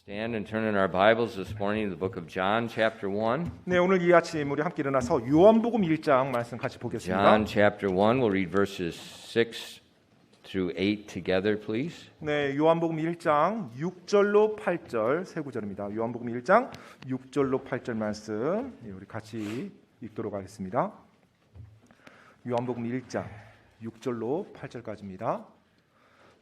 Stand and turn in our Bibles this morning to the book of John, chapter 1. 네, 오늘 이 아침 우리 함께 일어나서 요한복음 1장 말씀 같이 보겠습니다. John, chapter 1, we'll read verses 6 through 8 together, please. 네, 요한복음 1장 6절로 8절 세 구절입니다. 요한복음 1장 6절로 8절 말씀 우리 같이 읽도록 하겠습니다. 요한복음 1장 6절로 8절까지입니다.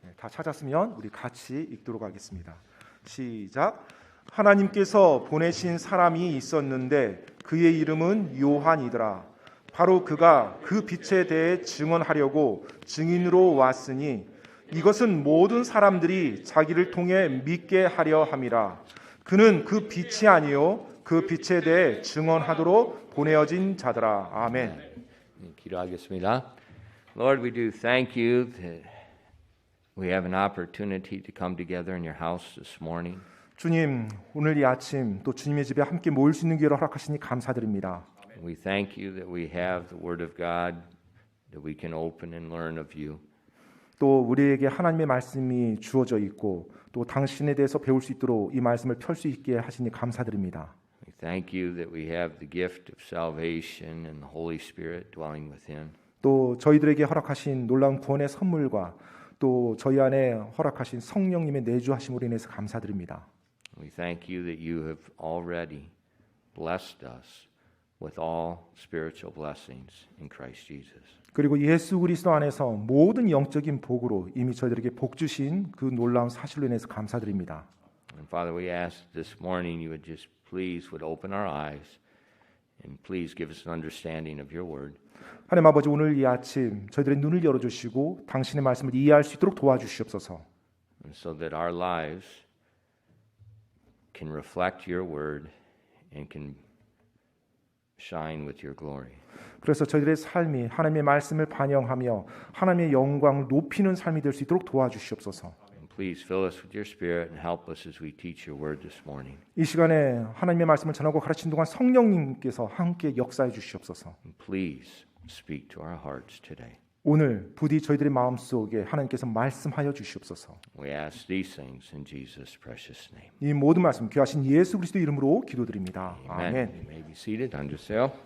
네, 다 찾았으면 우리 같이 읽도록 하겠습니다. 시작. 하나님께서 보내신 사람이 있었는데 그의 이름은 요한이더라. 바로 그가 그 빛에 대해 증언하려고 증인으로 왔으니 이것은 모든 사람들이 자기를 통해 믿게 하려 함이라. 그는 그 빛이 아니요 그 빛에 대해 증언하도록 보내어진 자더라. 아멘. 기도하겠습니다. Lord, we do thank you that we have an opportunity to come together in your house this morning. 주님, 오늘 이 아침 또 주님의 집에 함께 모일 수 있는 기회를 허락하시니 감사드립니다. We thank you that we have the Word of God that we can open and learn of you. 또 우리에게 하나님의 말씀이 주어져 있고 또 당신에 대해서 배울 수 있도록 이 말씀을 펼 수 있게 하시니 감사드립니다. We thank you that we have the gift of salvation and the Holy Spirit dwelling within. 또 저희들에게 허락하신 놀라운 구원의 선물과 또 저희 안에 허락하신 성령님의 내주하심으로 인해서 감사드립니다. We thank you that you have already blessed us with all spiritual blessings in Christ Jesus. 그리고 예수 그리스도 안에서 모든 영적인 복으로 이미 저희들에게 복 주신 그 놀라운 사실로 인해서 감사드립니다. And Father, we ask this morning you would just please would open our eyes and please give us an understanding of your word. 하나님 아버지, 오늘 이 아침 저희들의 눈을 열어주시고 당신의 말씀을 이해할 수 있도록 도와주시옵소서. And so that our lives can reflect your word and can shine with your glory. 그래서 저희들의 삶이 하나님의 말씀을 반영하며 하나님의 영광을 높이는 삶이 될 수 있도록 도와주시옵소서. And please fill us with your spirit and help us as we teach your word this morning. 이 시간에 하나님의 말씀을 전하고 가르치는 동안 성령님께서 함께 역사해 주시옵소서. And please speak to our hearts today. 오늘 부디 저희들의 마음속에 하나님께서 말씀하여 주시옵소서. We ask these things in Jesus' precious name. 이 모든 말씀 귀하신 예수 그리스도 이름으로 기도드립니다. Amen. 아멘. You may be seated. Underself.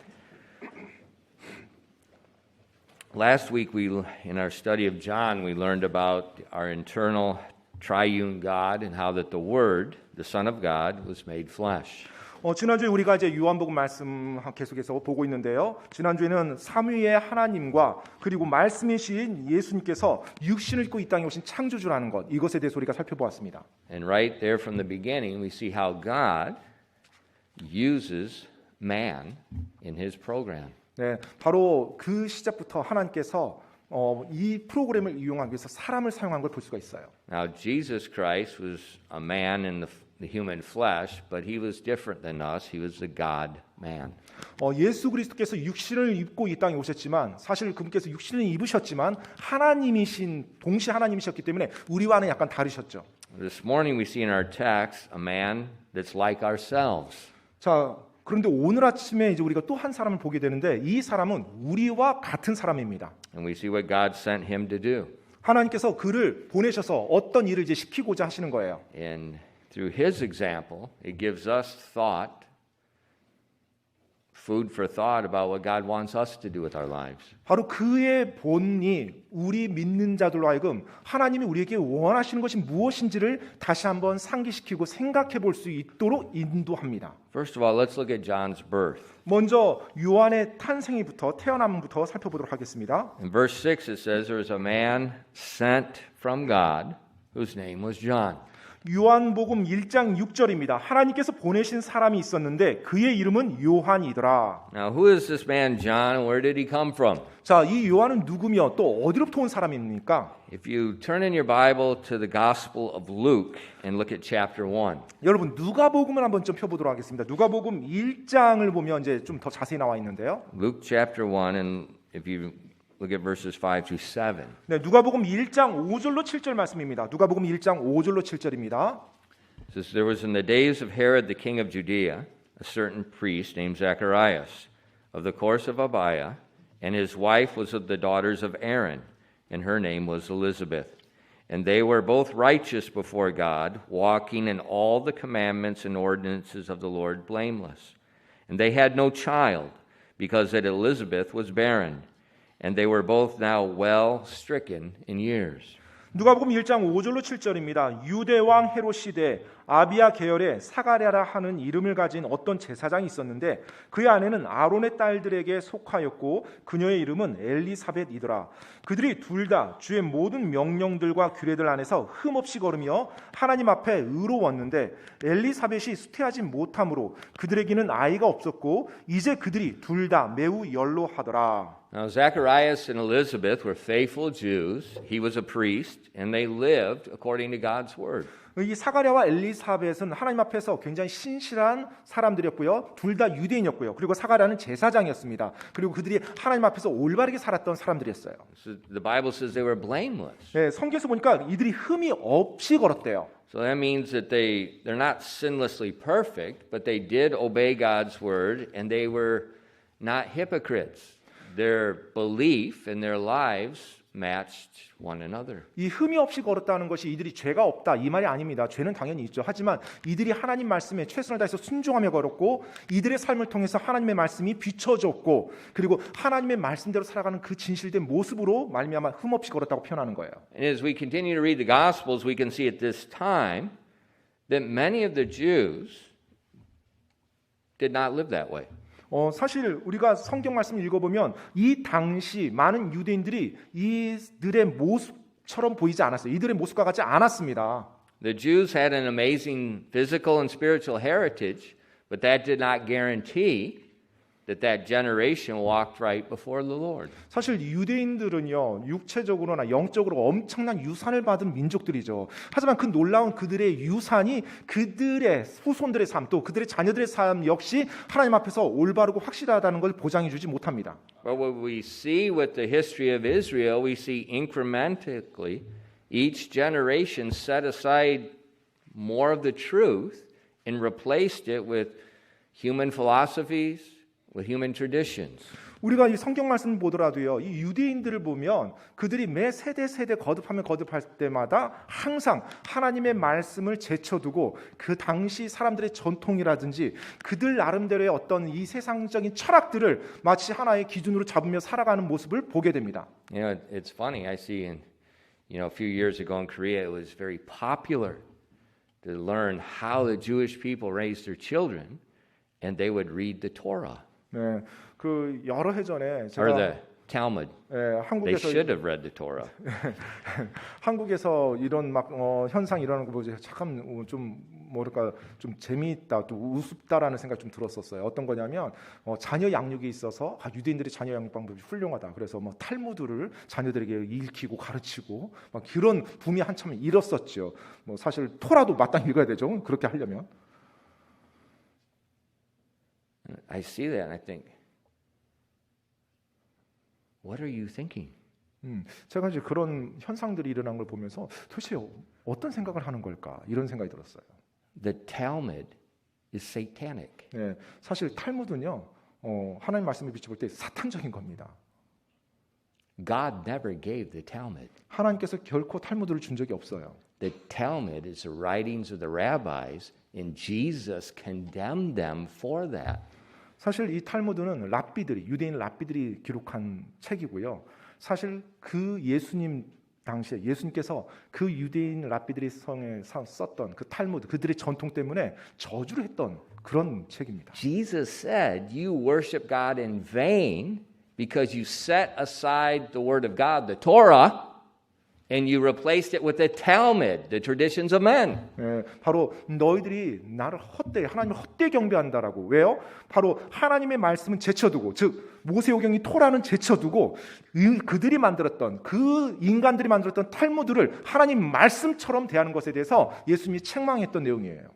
Last week, in our study of John, we learned about our internal triune God and how that the Word, the Son of God, was made flesh. 지난주에 우리가 이제 요한복음 말씀 계속해서 보고 있는데요. 지난주에는 삼위의 하나님과 그리고 말씀이신 예수님께서 육신을 입고 이 땅에 오신 창조주라는 것, 이것에 대해서 우리가 살펴보았습니다. And right there from the beginning, we see how God uses man in His program. 네, 바로 그 시작부터 하나님께서 이 프로그램을 이용하기 위해서 사람을 사용한 걸 볼 수가 있어요. Now, Jesus Christ was a man in the human flesh, but he was different than us. He was the God man. 예수 그리스도께서 육신을 입고 이 땅에 오셨지만 사실 그분께서 육신을 입으셨지만 하나님이신 동시 하나님이셨기 때문에 우리와는 약간 다르셨죠. This morning we see in our text a man that's like ourselves. 자, 그런데 오늘 아침에 이제 우리가 또 한 사람을 보게 되는데 이 사람은 우리와 같은 사람입니다. And we see what God sent him to do. 하나님께서 그를 보내셔서 어떤 일을 이제 시키고자 하시는 거예요. And through his example, it gives us food for thought about what God wants us to do with our lives. 바로 그의 본이 우리 믿는 자들로 하여금 하나님이 우리에게 원하시는 것이 무엇인지를 다시 한번 상기시키고 생각해 볼 수 있도록 인도합니다. First of all, let's look at John's birth. 먼저 요한의 탄생부터 태어남부터 살펴보도록 하겠습니다. In verse 6 it says there was a man sent from God whose name was John. 요한복음 1장 6절입니다. 하나님께서 보내신 사람이 있었는데 그의 이름은 요한이더라. Now, who is this man John and where did he come from? 자, 이 요한은 누구며 또 어디로부터 온 사람입니까? If you turn in your Bible to the Gospel of Luke and look at chapter 1. 여러분 누가복음을 한번 좀 펴보도록 하겠습니다. 누가복음 1장을 보면 이제 좀 더 자세히 나와 있는데요. Luke chapter 1 and if you look at verses 5 to 7. 네, 누가복음 1장 5절로 7절 말씀입니다. 누가복음 1장 5절로 7절입니다. It says there was in the days of Herod the king of Judea a certain priest named Zacharias of the course of Abiah, and his wife was of the daughters of Aaron, and her name was Elizabeth. And they were both righteous before God, walking in all the commandments and ordinances of the Lord blameless. And they had no child, because that Elizabeth was barren, and they were both now well stricken in years. 누가복음 1장 5절로 7절입니다. 유대 왕 헤롯 시대 아비야 계열의 사가랴라 하는 이름을 가진 어떤 제사장이 있었는데 그의 아내는 아론의 딸들에게 속하였고 그녀의 이름은 엘리사벳이더라. 그들이 둘 다 주의 모든 명령들과 규례들 안에서 흠없이 걸으며 하나님 앞에 의로웠는데 엘리사벳이 수태하지 못함으로 그들에게는 아이가 없었고 이제 그들이 둘 다 매우 연로하더라. Now Zacharias and Elizabeth were faithful Jews. He was a priest, and they lived according to God's word. 이 사가랴와 엘리사벳은 하나님 앞에서 굉장히 신실한 사람들이었고요. 둘 다 유대인이었고요. 그리고 사가랴는 제사장이었습니다. 그리고 그들이 하나님 앞에서 올바르게 살았던 사람들이었어요. So the Bible says they were blameless. 네, 성경에서 보니까 이들이 흠이 없이 걸었대요. So that means that they're not sinlessly perfect, but they did obey God's word, and they were not hypocrites. Their belief and their lives matched one another. 이 흠이 없이 걸었다는 것이 이들이 죄가 없다 이 말이 아닙니다. 죄는 당연히 있죠. 하지만 이들이 하나님 말씀에 최선을 다해서 순종하며 걸었고 이들의 삶을 통해서 하나님의 말씀이 비춰졌고 그리고 하나님의 말씀대로 살아가는 그 진실된 모습으로 말미암아 흠 없이 걸었다고 표현하는 거예요. And as we continue to read the Gospels, we can see at this time that many of the Jews did not live that way. 사실 우리가 성경 말씀을 읽어보면 이 당시 많은 유대인들이 이들의 모습처럼 보이지 않았어요. 이들의 모습과 같지 않았습니다. The Jews had an amazing physical and spiritual heritage, but that did not guarantee that generation walked right before the Lord. 사실 유대인들은요 육체적으로나 영적으로 엄청난 유산을 받은 민족들이죠. 하지만 그 놀라운 그들의 유산이 그들의 후손들의 삶 또 그들의 자녀들의 삶 역시 하나님 앞에서 올바르고 확실하다는 걸 보장해주지 못합니다. But what we see with the history of Israel, we see incrementally each generation set aside more of the truth and replaced it with human philosophies. With human traditions. 우리가 이 성경 말씀을 보더라도요. 이 유대인들을 보면 그들이 매 세대 거듭하면 거듭할 때마다 항상 하나님의 말씀을 제쳐두고 그 당시 사람들의 전통이라든지 그들 나름대로의 어떤 이 세상적인 철학들을 마치 하나의 기준으로 잡으며 살아가는 모습을 보게 됩니다. You know, it's funny. I see a few years ago in Korea, it was very popular to learn how the Jewish people raised their children, and they would read the Torah. 네, 그 여러 해 전에 Or 제가 the Talmud. They 한국에서 should have read the Torah. 한국에서 이런 막 현상 일어나는 거 보지 잠깐 좀 뭐랄까 좀 재미있다 또 우습다라는 생각 좀 들었었어요. 어떤 거냐면 자녀 양육에 있어서 유대인들의 자녀 양육 방법이 훌륭하다. 그래서 뭐 탈무드를 자녀들에게 읽히고 가르치고 막 그런 붐이 한참 일었었죠. 뭐 사실 토라도 마땅히 읽어야 되죠. 그렇게 하려면. I see that and I think, what are you thinking? 제가 이제 그런 현상들이 일어난 걸 보면서 도대체 어떤 생각을 하는 걸까 이런 생각이 들었어요. The Talmud is satanic. 네, 사실 탈무드는요 하나님 말씀을 비춰볼 때 사탄적인 겁니다. God never gave the Talmud. 하나님께서 결코 탈무드를 준 적이 없어요. The Talmud is the writings of the rabbis, and Jesus condemned them for that. 사실 이 탈무드는 유대인 랍비들이 기록한 책이고요. 사실 그 예수님 당시에 예수님께서 그 유대인 랍비들이 성에 썼던 그 탈무드 그들의 전통 때문에 저주를 했던 그런 책입니다. Jesus said, "You worship God in vain because you set aside the word of God, the Torah, and you replaced it with the Talmud, the traditions of men." 네, 바로 너희들이 나를 하나님을 헛되이 경배한다라고. 왜요? 바로 하나님의 말씀은 제쳐두고, 즉 모세오경이 토라는 제쳐두고 그들이 만들었던 그 인간들이 만들었던 탈무드를 하나님 말씀처럼 대하는 것에 대해서 예수님이 책망했던 내용이에요.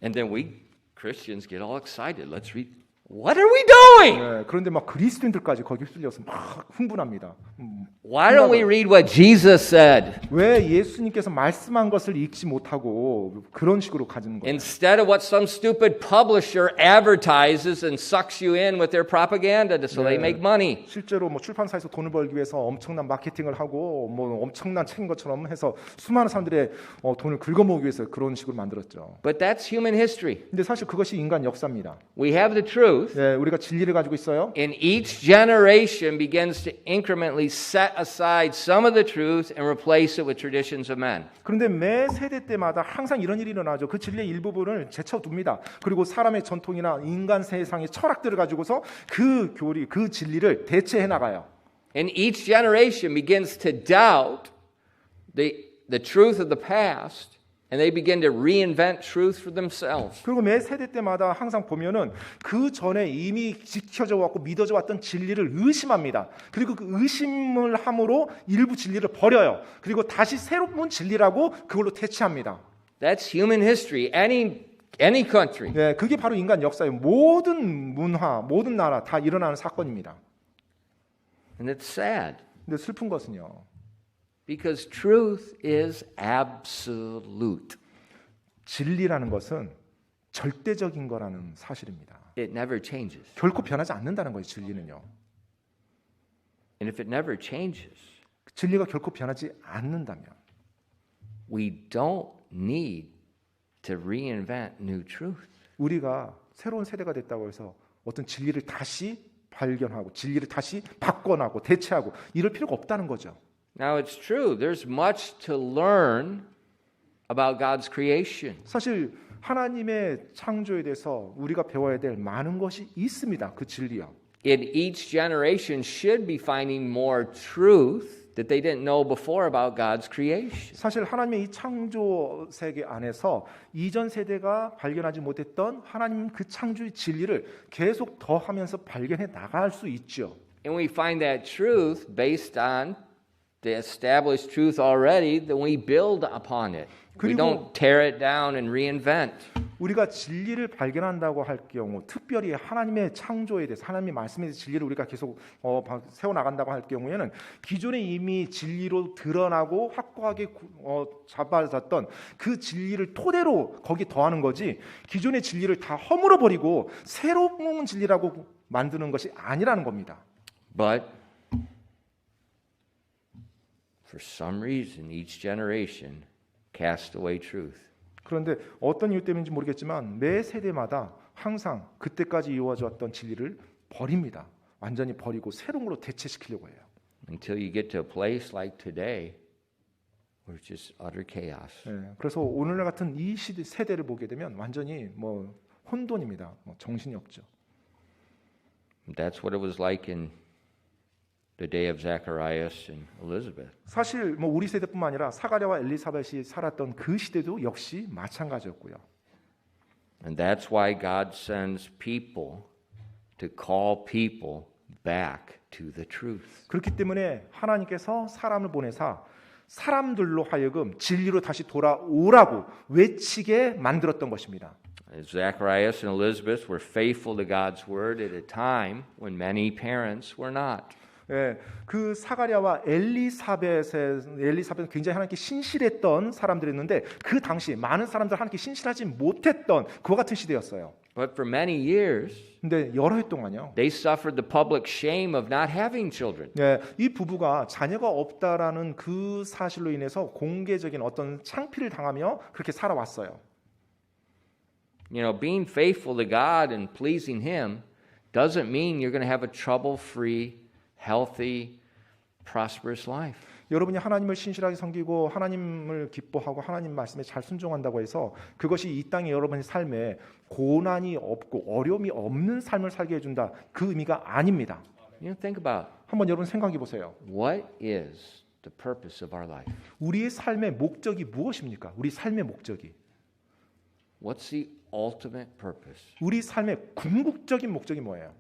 And then we Christians get all excited. Let's read What are we doing? 네, 그런데 막 그리스도인들까지 거기 휩쓸려서 막 흥분합니다. Why don't we read what Jesus said? 왜 예수님께서 말씀한 것을 읽지 못하고 그런 식으로 가지는 거예요? Instead of what some stupid publisher advertises and sucks you in with their propaganda so they make money. 실제로 뭐 출판사에서 돈을 벌기 위해서 엄청난 마케팅을 하고 뭐 엄청난 책인 것처럼 해서 수많은 사람들의 돈을 긁어모으기 위해서 그런 식으로 만들었죠. But that's human history. 근데 사실 그것이 인간 역사입니다. We have the truth. 네, 우리가 진리를 가지고 있어요. And each generation begins to incrementally set aside some of the truth and replace it with traditions of men. 그런데 매 세대 때마다 항상 이런 일이 일어나죠. 그 진리의 일부분을 제쳐둡니다. 그리고 사람의 전통이나 인간 세상의 철학들을 가지고서 그 교리, 그 진리를 대체해 나가요. And each generation begins to doubt the truth of the past. And they begin to reinvent truth for themselves. 그리고 매 세대 때마다 항상 보면은 그 전에 이미 지켜져 왔고 믿어져 왔던 진리를 의심합니다. 그리고 그 의심을 함으로 일부 진리를 버려요. 그리고 다시 새로운 진리라고 그걸로 대체합니다. That's human history. Any country. 네, 그게 바로 인간 역사예요. 모든 문화, 모든 나라 다 일어나는 사건입니다. And it's sad. 근데 슬픈 것은요. Because truth is absolute. 진리라는 것은 절대적인 거라는 사실입니다. It never changes. 결코 변하지 않는다는 거예요, 진리는요. And if it never changes, 진리가 결코 변하지 않는다면 we don't need to reinvent new truth. 우리가 새로운 세대가 됐다고 해서 어떤 진리를 다시 발견하고 진리를 다시 바꿔나고 대체하고 이럴 필요가 없다는 거죠. Now it's true. There's much to learn about God's creation. 사실 하나님의 창조에 대해서 우리가 배워야 될 많은 것이 있습니다. 그 진리요. In each generation should be finding more truth that they didn't know before about God's creation. 사실 하나님의 이 창조 세계 안에서 이전 세대가 발견하지 못했던 하나님 그 창조의 진리를 계속 더하면서 발견해 나갈 수 있죠. And we find that truth based on the established truth already, then we build upon it. We don't tear it down and reinvent. 우리가 진리를 발견한다고 할 경우, 특별히 하나님의 창조에 대해서 하나님의 말씀에 대해서 진리를 우리가 계속 세워 나간다고 할 경우에는 기존에 이미 진리로 드러나고 확고하게 잡아졌던 그 진리를 토대로 거기 더하는 거지, 기존의 진리를 다 허물어 버리고 새로운 진리라고 만드는 것이 아니라는 겁니다. But for some reason, each generation cast away truth. 그런데 어떤 이유 때문인지 모르겠지만 매 세대마다 항상 그때까지 이어져 왔던 진리를 버립니다. 완전히 버리고 새로운 걸로 대체시키려고 해요. Until you get to a place like today, where it's just utter chaos. 네, 그래서 오늘날 같은 이 시대 세대를 보게 되면 완전히 뭐 혼돈입니다. 정신이 없죠. That's what it was like in the day of Zacharias and Elizabeth. 사실 뭐 우리 세대뿐만 아니라 사가랴와 엘리사벳이 살았던 그 시대도 역시 마찬가지였고요. And that's why God sends people to call people back to the truth. 그렇기 때문에 하나님께서 사람을 보내사 사람들로 하여금 진리로 다시 돌아오라고 외치게 만들었던 것입니다. Zacharias and Elizabeth were faithful to God's word at a time when many parents were not. 예, 그 사가랴와 엘리사벳은 굉장히 하나님께 신실했던 사람들이었는데 그 당시 많은 사람들 하나님께 신실하지 못했던 그와 같은 시대였어요. But for many years, 근데 여러 해 동안요. they suffered the public shame of not having children. 예, 이 부부가 자녀가 없다라는 그 사실로 인해서 공개적인 어떤 창피를 당하며 그렇게 살아왔어요. You know, being faithful to God and pleasing Him doesn't mean you're going to have a trouble-free, healthy, prosperous life. 여러분이 하나님을 신실하게 섬기고 하나님을 기뻐하고 하나님 말씀에 잘 순종한다고 해서 그것이 이 땅의 여러분의 삶에 고난이 없고 어려움이 없는 삶을 살게 해준다. 그 의미가 아닙니다. You know, think about 한번 여러분 생각해 보세요. what is the purpose of our life? 우리의 삶의 목적이 무엇입니까? 우리 삶의 목적이. What's the ultimate purpose? 우리 삶의 궁극적인 목적이 뭐예요?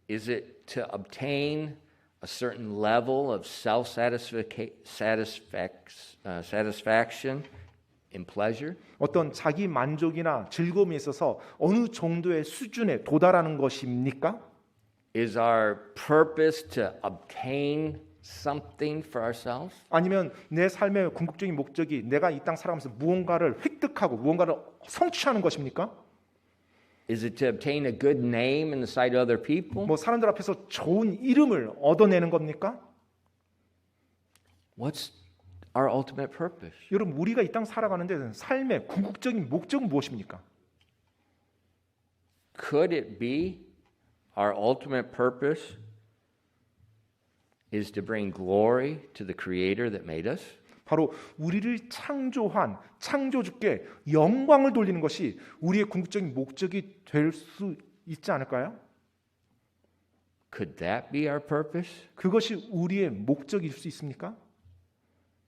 Is it to obtain a certain level of self-satisfaction in pleasure? 어떤 자기 만족이나 즐거움에 있어서 어느 정도의 수준에 도달하는 것입니까? Is our purpose to obtain something for ourselves? 아니면 내 삶의 궁극적인 목적이 내가 이 땅 살아가면서 무언가를 획득하고 무언가를 성취하는 것입니까? Is it to obtain a good name in the sight of other people? 뭐 사람들 앞에서 좋은 이름을 얻어내는 겁니까? What's our ultimate purpose? 여러분 우리가 이 땅 살아가는데 삶의 궁극적인 목적은 무엇입니까? Could it be our ultimate purpose is to bring glory to the Creator that made us? 바로 우리를 창조한 창조주께 영광을 돌리는 것이 우리의 궁극적인 목적이 될 수 있지 않을까요? Could that be our purpose? 그것이 우리의 목적일 수 있습니까?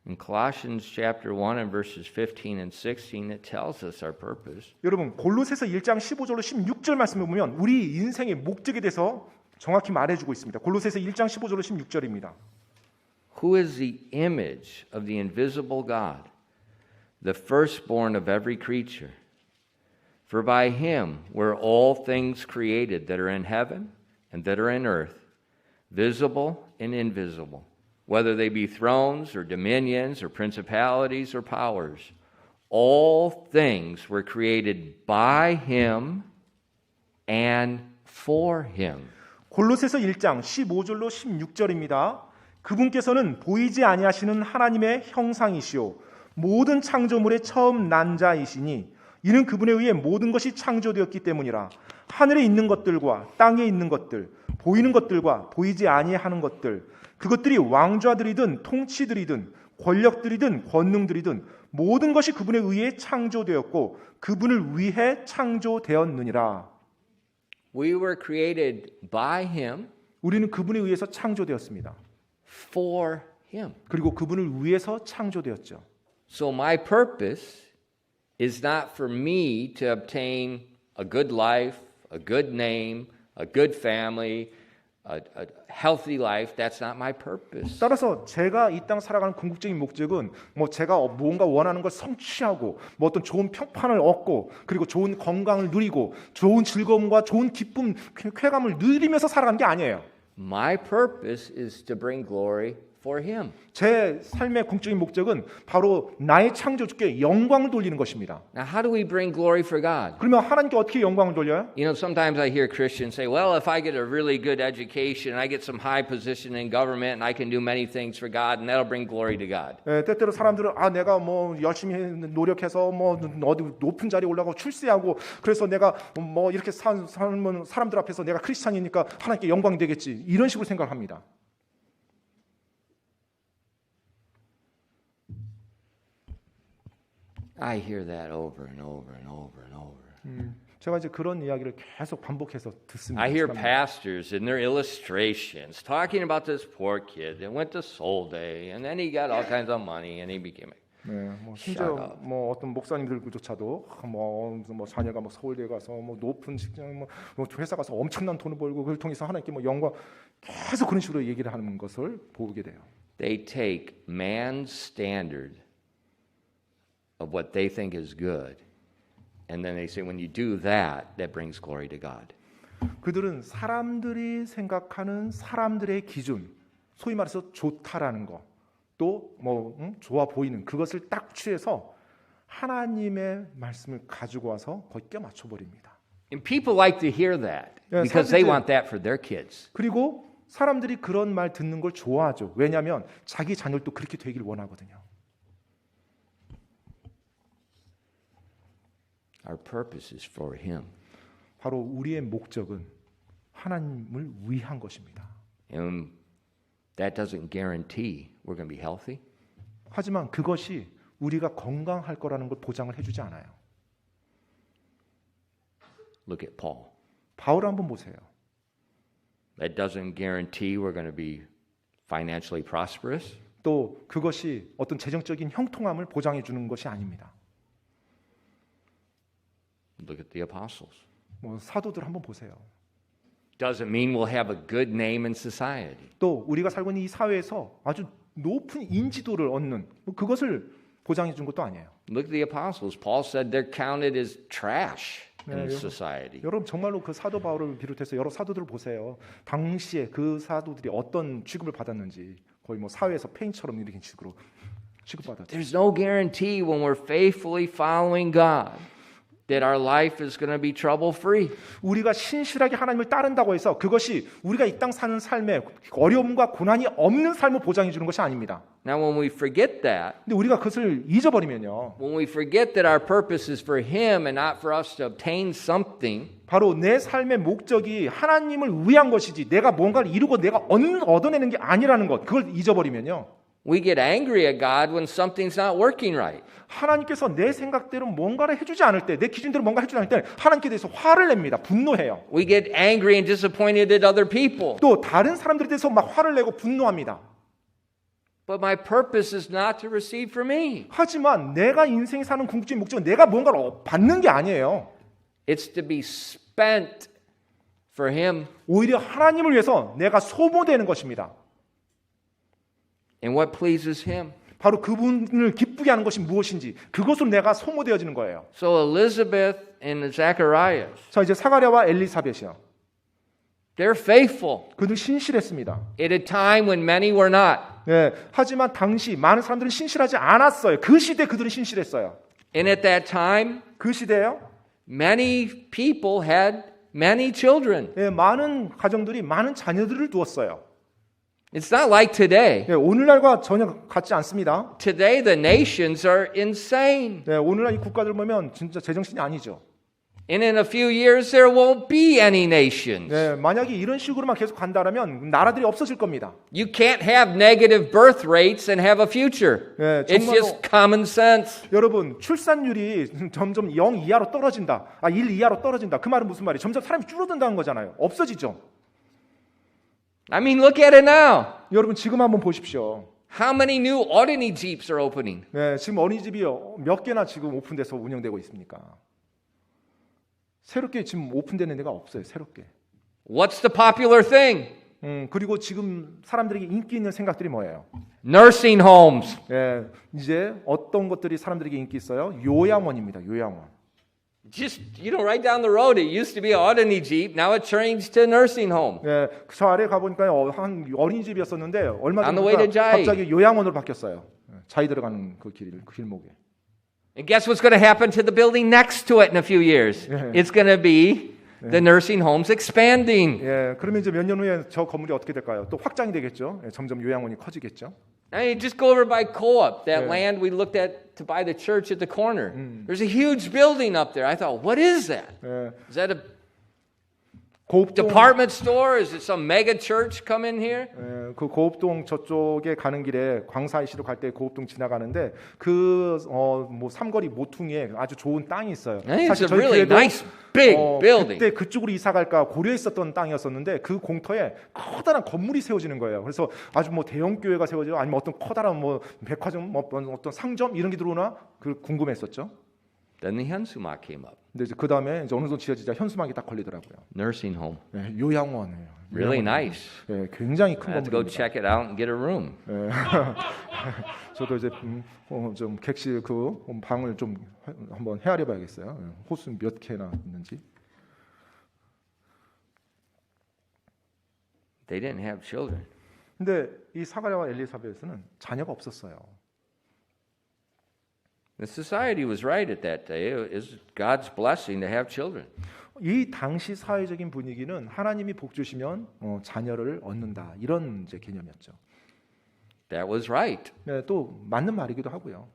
In Colossians chapter 1 and verses 15 and 16 it tells us our purpose. 여러분 골로새서 1장 15절로 16절 말씀을 보면 우리 인생의 목적에 대해서 정확히 말해주고 있습니다. 골로새서 1장 15절로 16절입니다. Who is the image of the invisible God, the firstborn of every creature? For by him were all things created that are in heaven and that are in earth, visible and invisible, whether they be thrones or dominions or principalities or powers. All things were created by him and for him. 골로새서 1장 15절로 16절입니다. 그분께서는 보이지 아니하시는 하나님의 형상이시오 모든 창조물의 처음 난 자이시니 이는 그분에 의해 모든 것이 창조되었기 때문이라. 하늘에 있는 것들과 땅에 있는 것들 보이는 것들과 보이지 아니하는 것들 그것들이 왕좌들이든 통치들이든 권력들이든 권능들이든 모든 것이 그분에 의해 창조되었고 그분을 위해 창조되었느니라. We were created by him 우리는 그분에 의해서 창조되었습니다. for him. 그리고 그분을 위해서 창조되었죠. So my purpose is not for me to obtain a good life, a good name, a good family, a healthy life. That's not my purpose. 따라서 제가 이 땅 살아가는 궁극적인 목적은 뭐 제가 무언가 원하는 걸 성취하고 뭐 어떤 좋은 평판을 얻고 그리고 좋은 건강을 누리고 좋은 즐거움과 좋은 기쁨, 쾌감을 누리면서 살아가는 게 아니에요. My purpose is to bring glory for him. 제 삶의 궁극적인 목적은 바로 나의 창조주께 영광을 돌리는 것입니다. Now, how do we bring glory for God? 그러면 하나님께 어떻게 영광을 돌려요? You know, sometimes I hear Christians say, well, if I get a really good education, I get some high position in government, and I can do many things for God, and that'll bring glory to God. 때때로 사람들은 내가 뭐 열심히 노력해서 뭐 어디 높은 자리에 올라가고 출세하고 그래서 내가 뭐 이렇게 살면 사람들 앞에서 내가 크리스찬이니까 하나님께 영광이 되겠지 이런 식으로 생각합니다. I hear that over and over and over and over. 제가 이제 그런 이야기를 계속 반복해서 듣습니다. I hear 사람들. pastors in their illustrations talking about this poor kid that went to Soul Day and then he got all kinds of money and he became a 뭐 심지어 뭐 어떤 목사님들조차도 뭐 자녀가 뭐 서울대 가서 뭐 높은 직장 뭐 회사 가서 엄청난 돈을 벌고 그걸 통해서 하나님께 뭐 영광 계속 그런 식으로 얘기를 하는 것을 보게 돼요. They take man's standard of what they think is good, and then they say, when you do that, that brings glory to God. 그들은 사람들이 생각하는 사람들의 기준, 소위 말해서 좋다라는 거, 또 뭐 좋아 보이는 그것을 딱 취해서 하나님의 말씀을 가지고 와서 거기 껴맞춰 버립니다. And people like to hear that because they want that for their kids. 그리고 사람들이 그런 말 듣는 걸 좋아하죠. 왜냐하면 자기 자녀도 그렇게 되길 원하거든요. Our purpose is for him. 바로 우리의 목적은 하나님을 위한 것입니다. And that doesn't guarantee we're going to be healthy. 하지만 그것이 우리가 건강할 거라는 걸 보장을 해주지 않아요. Look at Paul. 바울을 한번 보세요. That doesn't guarantee we're going to be financially prosperous. 또 그것이 어떤 재정적인 형통함을 보장해 주는 것이 아닙니다. Look at the apostles. 뭐 사도들 한번 보세요. Doesn't mean we'll have a good name in society. 또 우리가 살고 있는 이 사회에서 아주 높은 인지도를 얻는 그것을 보장해 준 것도 아니에요. Look at the apostles. Paul said they're counted as trash in 네, society. 여러분 정말로 그 사도 바울을 비롯해서 여러 사도들을 보세요. 당시에 그 사도들이 어떤 취급을 받았는지 거의 뭐 사회에서 폐인처럼 이렇게 식으로 취급받았죠. There's no guarantee when we're faithfully following God that our life is going to be trouble-free. 우리가 신실하게 하나님을 따른다고 해서 그것이 우리가 이 땅 사는 삶에 어려움과 고난이 없는 삶을 보장해 주는 것이 아닙니다. Now, when we forget that, 근데 우리가 그것을 잊어버리면요. when we forget that our purpose is for Him and not for us to obtain something, 바로 내 삶의 목적이 하나님을 위한 것이지 내가 뭔가를 이루고 내가 얻어내는 게 아니라는 것 그걸 잊어버리면요. we get angry at God when something's not working right. 하나님께서 내 생각대로 뭔가를 해주지 않을 때 내 기준대로 뭔가 해주지 않을 때 하나님께 대해서 화를 냅니다. 분노해요. We get angry and disappointed at other people. 또 다른 사람들에 대해서 막 화를 내고 분노합니다. But my purpose is not to receive for me. 하지만 내가 인생 사는 궁극적인 목적은 내가 뭔가를 받는 게 아니에요. It's to be spent for Him. 오히려 하나님을 위해서 내가 소모되는 것입니다. And what pleases Him. 바로 그분을 기쁘게 하는 것이 무엇인지 그것으로 내가 소모되어지는 거예요. So Elizabeth and Zacharias, 자 이제 사가랴와 엘리사벳이요. they're faithful 그들 신실했습니다. at a time when many were not. 네, 하지만 당시 많은 사람들은 신실하지 않았어요. 그 시대 그들은 신실했어요. And at that time, 그 시대에요. many people had many children. 네, 많은 가정들이 많은 자녀들을 두었어요. It's not like today. 네, 오늘날과 전혀 같지 않습니다. Today, the nations are insane. 네, 오늘날 이 국가들 보면 진짜 제정신이 아니죠. And in a few years, there won't be any nations. 네, 만약에 이런 식으로만 계속 간다면 나라들이 없어질 겁니다. You can't have negative birth rates and have a future. 네, It's 정말로 just common sense. 여러분 출산율이 점점 0 이하로 떨어진다. 1 이하로 떨어진다. 그 말은 무슨 말이에요? 점점 사람이 줄어든다는 거잖아요. 없어지죠. I mean, look at it now. 여러분 지금 한번 보십시오. How many new orphanages are opening? 네, 지금 어린이집이 몇 개나 지금 오픈돼서 운영되고 있습니까? 새롭게 지금 오픈되는 데가 없어요. 새롭게. What's the popular thing? 그리고 지금 사람들에게 인기 있는 생각들이 뭐예요? Nursing homes. 네, 이제 어떤 것들이 사람들에게 인기 있어요? 요양원입니다. 요양원. Just, right down the road, it used to be an orphanage. Now it changed to a nursing home. 네, 저 아래 가보니까 한 어린이집이었었는데 얼마 On the way to 전에 Jai. 갑자기 요양원으로 바뀌었어요. 자이 들어가는 그 길목에. And guess what's going to happen to the building next to it in a few years? Yeah. It's going to be the nursing homes expanding. 예, 그러면 이제 몇 년 후에 저 건물이 어떻게 될까요? 또 확장이 되겠죠. 예, 점점 요양원이 커지겠죠. I mean, just go over by Co-op, that Yeah. land we looked at to buy the church at the corner. There's a huge building up there. I thought, what is that? 예, Is that a 고읍동, department store? Is it some mega church come in here? 예, 그 고읍동 저쪽에 가는 길에 광사이시로 갈 때 고읍동 지나가는데 그 뭐 삼거리 모퉁이에 아주 좋은 땅이 있어요. Hey, it's a 저희 really 교회도, nice big building. 그때 그쪽으로 이사 갈까 고려했었던 땅이었었는데 그 공터에 커다란 건물이 세워지는 거예요. 그래서 아주 뭐 대형 교회가 세워져요. 아니면 어떤 커다란 뭐 백화점, 뭐 어떤 상점 이런 게 들어오나 그 궁금했었죠. Then the Hyunsumak came up. 근데 이제 그 다음에 이제 어느 정도 지어지자 현수막이 딱 걸리더라고요. Nursing home. 예, 요양원이에요. Really 요양원. nice. 예, 굉장히 큰 I have to go 건물입니다. check it out and get a room. 예. 저도 이제 좀 객실 그 방을 좀 한번 헤아려봐야겠어요. 예, 호수 몇 개나 있는지. They didn't have children. 근데 이 사가랴와 엘리사벳은 자녀가 없었어요. The society was right at that day. It was God's blessing to have children. 이 당시 사회적인 분위기는 하나님이 복 주시면 자녀를 얻는다 이런 이제 개념이었죠. That was right. 네, 또 맞는 말이기도 하고요.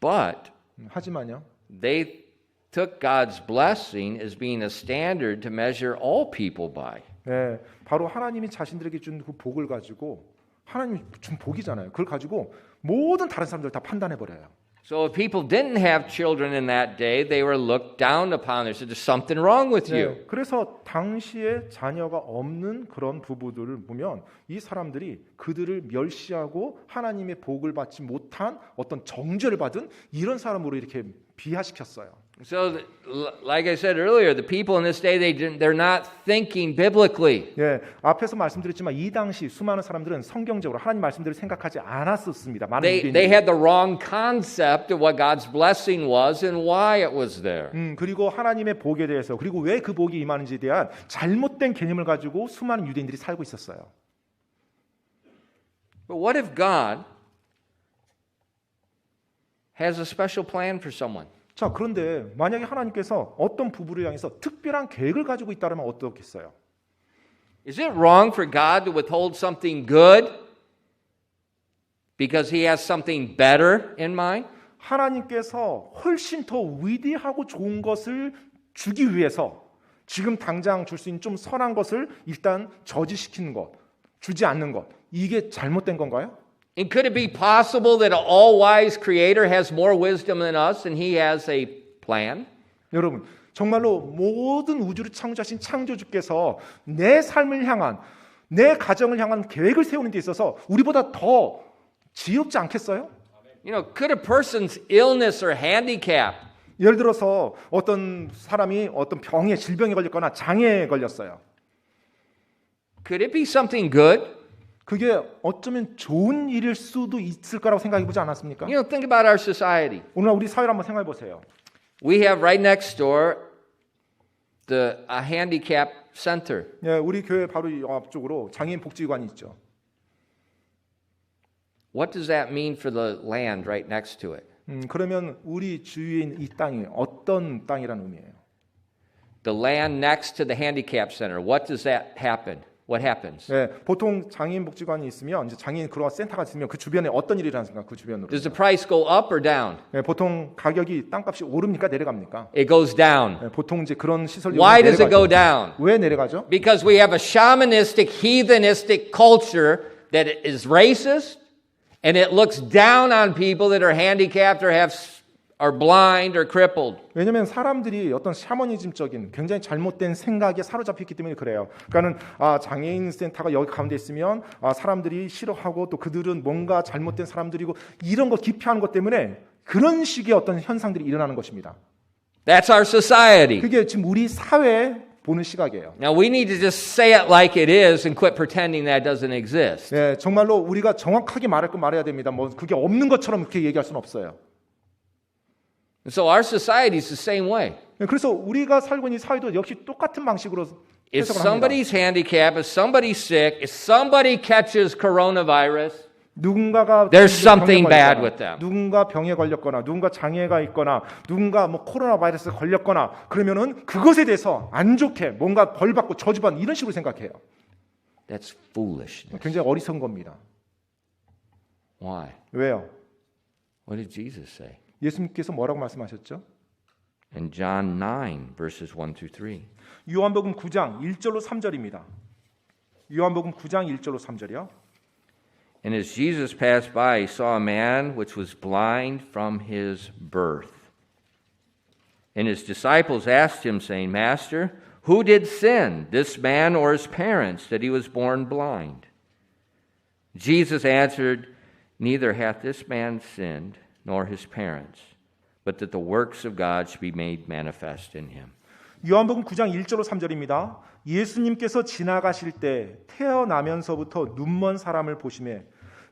But 하지만요, they took God's blessing as being a standard to measure all people by. 네, 바로 하나님이 자신들에게 준 그 복을 가지고 하나님이 준 복이잖아요. 그걸 가지고 모든 다른 사람들 다 판단해 버려요. So if people didn't have children in that day, they were looked down upon. They said, "There's something wrong with you." 네, 그래서 당시에 자녀가 없는 그런 부부들을 보면 이 사람들이 그들을 멸시하고 하나님의 복을 받지 못한 어떤 정죄를 받은 이런 사람으로 이렇게 비하시켰어요. So, like I said earlier, the people in this day, they're not thinking biblically. 예, 앞에서 말씀드렸지만 이 당시 수많은 사람들은 성경적으로 하나님 말씀대로 생각하지 않았었습니다. 많은 They 유대인들이. had the wrong concept of what God's blessing was and why it was there. 그리고 하나님의 복에 대해서 그리고 왜 그 복이 임하는지에 대한 잘못된 개념을 가지고 수많은 유대인들이 살고 있었어요. But what if God has a special plan for someone? 자, 그런데 만약에 하나님께서 어떤 부부를 향해서 특별한 계획을 가지고 있다면 어떻겠어요? Is it wrong for God to withhold something good because he has something better in mind? 하나님께서 훨씬 더 위대하고 좋은 것을 주기 위해서 지금 당장 줄 수 있는 좀 선한 것을 일단 저지시키는 것, 주지 않는 것, 이게 잘못된 건가요? And could it be possible that an all-wise creator has more wisdom than us and he has a plan? 여러분, 정말로 모든 우주를 창조하신 창조주께서 내 삶을 향한, 내 가정을 향한 계획을 세우는 데 있어서 우리보다 더 지혜롭지 않겠어요? You know, could a person's illness or handicap 예를 들어서 어떤 사람이 어떤 병에, 질병에 걸렸거나 장애에 걸렸어요. could it be something good? 그게 어쩌면 좋은 일일 수도 있을 거라고 생각해 보지 않았습니까? You know, think about our society. 오늘 우리 사회를 한번 생각해 보세요. We have right next door a handicap center. 예, 우리 교회 바로 이 앞쪽으로 장애인 복지관이 있죠. What does that mean for the land right next to it? 그러면 우리 주위에 있는 이 땅이 어떤 땅이라는 의미예요? The land next to the handicap center. What does that happen? What happens? 예, 보통 장애인 복지관이 있으면 이제 장애인 그런 센터가 있으면 그 주변에 어떤 일이 일어나습니까? 그 주변으로. Does the price go up or down? 예, 보통 가격이 땅값이 오릅니까? 내려갑니까? It goes down. 예, 보통 이제 그런 시설 Why does it go down? 왜 내려가죠? Because we have a shamanistic, heathenistic culture that is racist, and it looks down on people that are handicapped or are blind or crippled. 왜냐하면 사람들이 어떤 샤머니즘적인 굉장히 잘못된 생각에 사로잡혔기 때문에 그래요. 그러니까는 장애인 센터가 여기 가운데 있으면 사람들이 싫어하고 또 그들은 뭔가 잘못된 사람들이고 이런 거 기피하는 것 때문에 그런 식의 어떤 현상들이 일어나는 것입니다. That's our society. 그게 지금 우리 사회에 보는 시각이에요. Now we need to just say it like it is and quit pretending that doesn't exist. 예, 정말로 우리가 정확하게 말할 거 말해야 됩니다. 뭐 그게 없는 것처럼 그렇게 얘기할 수는 없어요. So our society is the same way. 그래서 우리가 살고 있는 사회도 역시 똑같은 방식으로 If 해석을 합니다. somebody's handicapped, if somebody's sick, if somebody catches coronavirus, 누군가가 There's something 병에 bad 걸렸거나, with them. 누군가 병에 걸렸거나 누군가 장애가 있거나 누군가 뭐 코로나 바이러스에 걸렸거나 그러면은 그것에 대해서 안 좋게 뭔가 벌 받고 저주받는 이런 식으로 생각해요. that's foolishness. 굉장히 어리석은 겁니다. Why? 왜요? What did Jesus say? 예수님께서 뭐라고 말씀하셨죠? In John 9, verses 1 through 3. 요한복음 9장 1절로 3절입니다. 요한복음 9장 1절로 3절이요. And as Jesus passed by, he saw a man which was blind from his birth. And his disciples asked him, saying, Master, who did sin, this man or his parents, that he was born blind? Jesus answered, Neither hath this man sinned, nor his parents, but that the works of God should be made manifest in him. 요한복음 9장 1절로 3절입니다. 예수님께서 지나가실 때 태어나면서부터 눈먼 사람을 보시매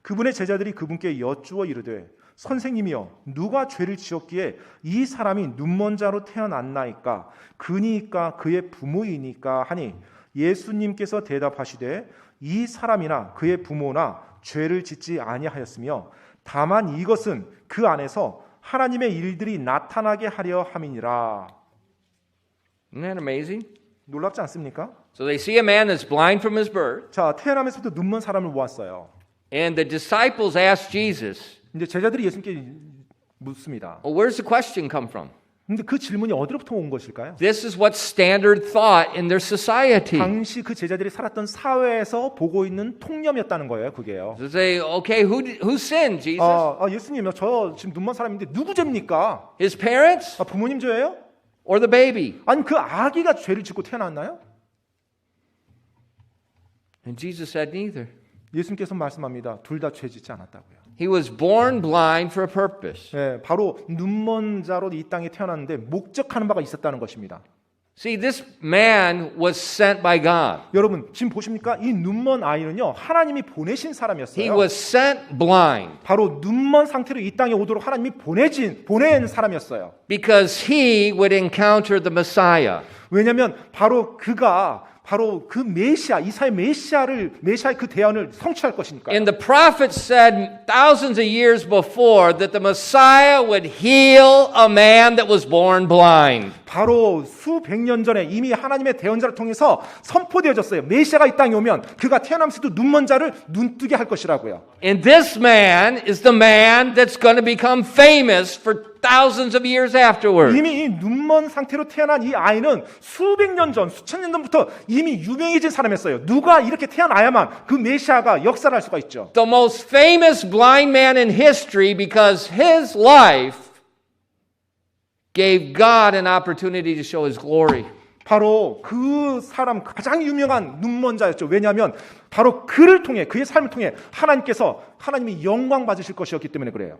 그분의 제자들이 그분께 여쭈어 이르되 선생님이여 누가 죄를 지었기에 이 사람이 눈먼 자로 태어났나이까 그니까 그의 부모이니까 하니 예수님께서 대답하시되 이 사람이나 그의 부모나 죄를 짓지 아니하였으며 다만 이것은 그 안에서 하나님의 일들이 나타나게 하려 함이니라. Isn't that amazing? 놀랍지 않습니까? So they see a man that's blind from his birth, 자, 태어나면서부터 눈먼 사람을 보았어요. and the disciples asked Jesus, 이제 제자들이 예수님께 묻습니다. Well, where's the question come from? 근데 그 질문이 어디로부터 온 것일까요? This is what standard thought in their society. 당시 그 제자들이 살았던 사회에서 보고 있는 통념이었다는 거예요, 그게요. So they say, okay, who sinned, Jesus? 예수님, 저 지금 눈먼 사람인데 누구 죄입니까? His parents 부모님 죄예요? or the baby? 아니 그 아기가 죄를 짓고 태어났나요? And Jesus said, neither. 예수님께서 말씀합니다. 둘 다 죄 짓지 않았다고요. He was born blind for a purpose. 예, 바로 눈먼 자로 이 땅에 태어났는데 목적하는 바가 있었다는 것입니다. See, this man was sent by God. 여러분 지금 보십니까? 이 눈먼 아이는요 하나님이 보내신 사람이었어요. He was sent blind 바로 눈먼 상태로 이 땅에 오도록 하나님이 보낸 사람이었어요. because he would encounter the Messiah. 왜냐하면 바로 그가 바로 그 메시아 이사의 메시아의 그 대안을 성취할 것이니까요. And the prophet said thousands of years before that the Messiah would heal a man that was born blind. 바로 수백 년 전에 이미 하나님의 대언자를 통해서 선포되어졌어요. 메시아가 이 땅에 오면 그가 태어나면서도 눈먼 자를 눈뜨게 할 것이라고요. And this man is the man that's going to become famous for thousands of years afterward. 이미 이 눈먼 상태로 태어난 이 아이는 수백 년 전, 수천 년 전부터 이미 유명해진 사람이었어요. 누가 이렇게 태어나야만 그 메시아가 역사를 할 수가 있죠. The most famous blind man in history because his life gave God an opportunity to show his glory. 바로 그 사람 가장 유명한 눈먼 자였죠. 왜냐하면 바로 그를 통해 그의 삶을 통해 하나님이 영광 받으실 것이었기 때문에 그래요.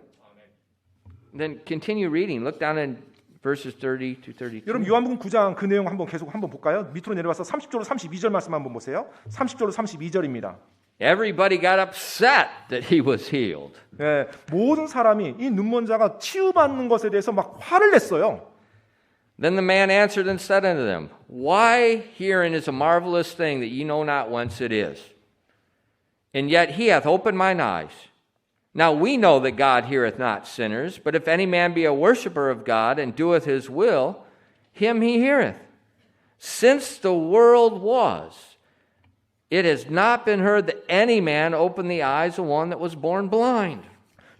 Then continue reading. Look down in verses 30 to 32. 여러분 요한복음 9장 그 내용 한번 볼까요? 밑으로 내려와서 30절로 32절 말씀 한번 보세요. 30절로 32절입니다. Everybody got upset that he was healed. 네, 모든 사람이 이 눈먼 자가 치유받는 것에 대해서 막 화를 냈어요. Then the man answered and said unto them, Why herein is a marvelous thing that ye know not whence it is? And yet he hath opened mine eyes. Now we know that God heareth not sinners, but if any man be a worshipper of God and doeth his will, him he heareth. Since the world was, it has not been heard that any man opened the eyes of one that was born blind.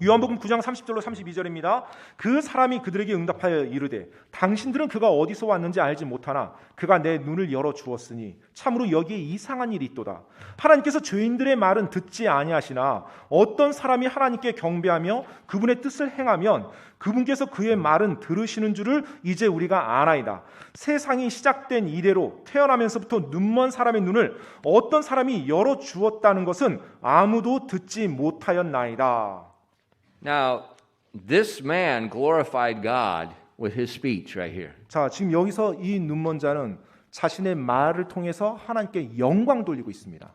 요한복음 9장 30절로 32절입니다. 그 사람이 그들에게 응답하여 이르되 당신들은 그가 어디서 왔는지 알지 못하나 그가 내 눈을 열어 주었으니 참으로 여기에 이상한 일이 있도다. 하나님께서 죄인들의 말은 듣지 아니하시나 어떤 사람이 하나님께 경배하며 그분의 뜻을 행하면 그분께서 그의 말은 들으시는 줄을 이제 우리가 아나이다. 세상이 시작된 이래로 태어나면서부터 눈먼 사람의 눈을 어떤 사람이 열어 주었다는 것은 아무도 듣지 못하였나이다. Now, this man glorified God with his speech right here. 자, 지금 여기서 이 눈먼 자는 자신의 말을 통해서 하나님께 영광 돌리고 있습니다.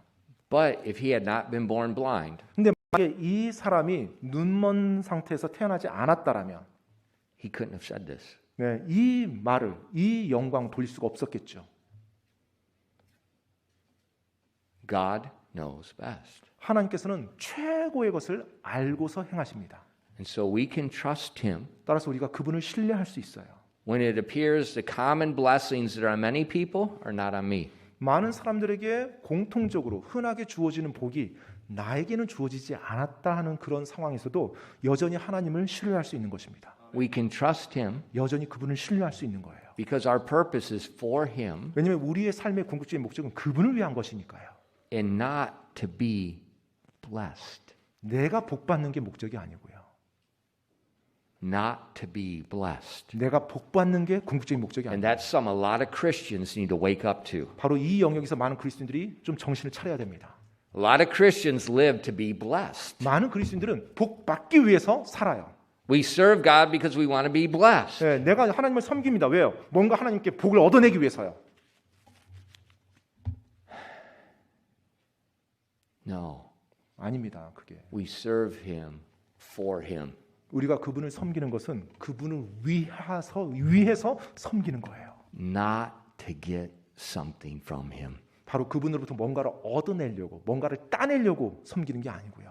But if he had not been born blind, 근데 만약에 이 사람이 눈먼 상태에서 태어나지 않았다라면 he couldn't have said this. 네, 이 영광 돌릴 수가 없었겠죠. God knows best. 하나님께서는 최고의 것을 알고서 행하십니다. And so we can trust him 따라서 우리가 그분을 신뢰할 수 있어요. when it appears the common blessings that are on many people are not on me. 많은 사람들에게 공통적으로 흔하게 주어지는 복이 나에게는 주어지지 않았다 하는 그런 상황에서도 여전히 하나님을 신뢰할 수 있는 것입니다. We can trust him 여전히 그분을 신뢰할 수 있는 거예요. because our purpose is for him 왜냐하면 우리의 삶의 궁극적인 목적은 그분을 위한 것이니까요. and not to be blessed. 내가 복 받는 게 목적이 아니고요. Not to be blessed. 내가 복 받는 게 궁극적인 목적이 And 아니에요. that's something a lot of Christians need to wake up to. 바로 이 영역에서 많은 그리스도인들이 좀 정신을 차려야 됩니다. A lot of Christians live to be blessed. 많은 그리스도인들은 복 받기 위해서 살아요. We serve God because we want to be blessed. 네, 내가 하나님을 섬깁니다. 왜요? 뭔가 하나님께 복을 얻어내기 위해서요. No, 아닙니다. 그게 we serve him for him. 우리가 그분을 섬기는 것은 그분을 위해서 섬기는 거예요. Not to get something from him. 바로 그분으로부터 뭔가를 얻어내려고, 뭔가를 따내려고 섬기는 게 아니고요.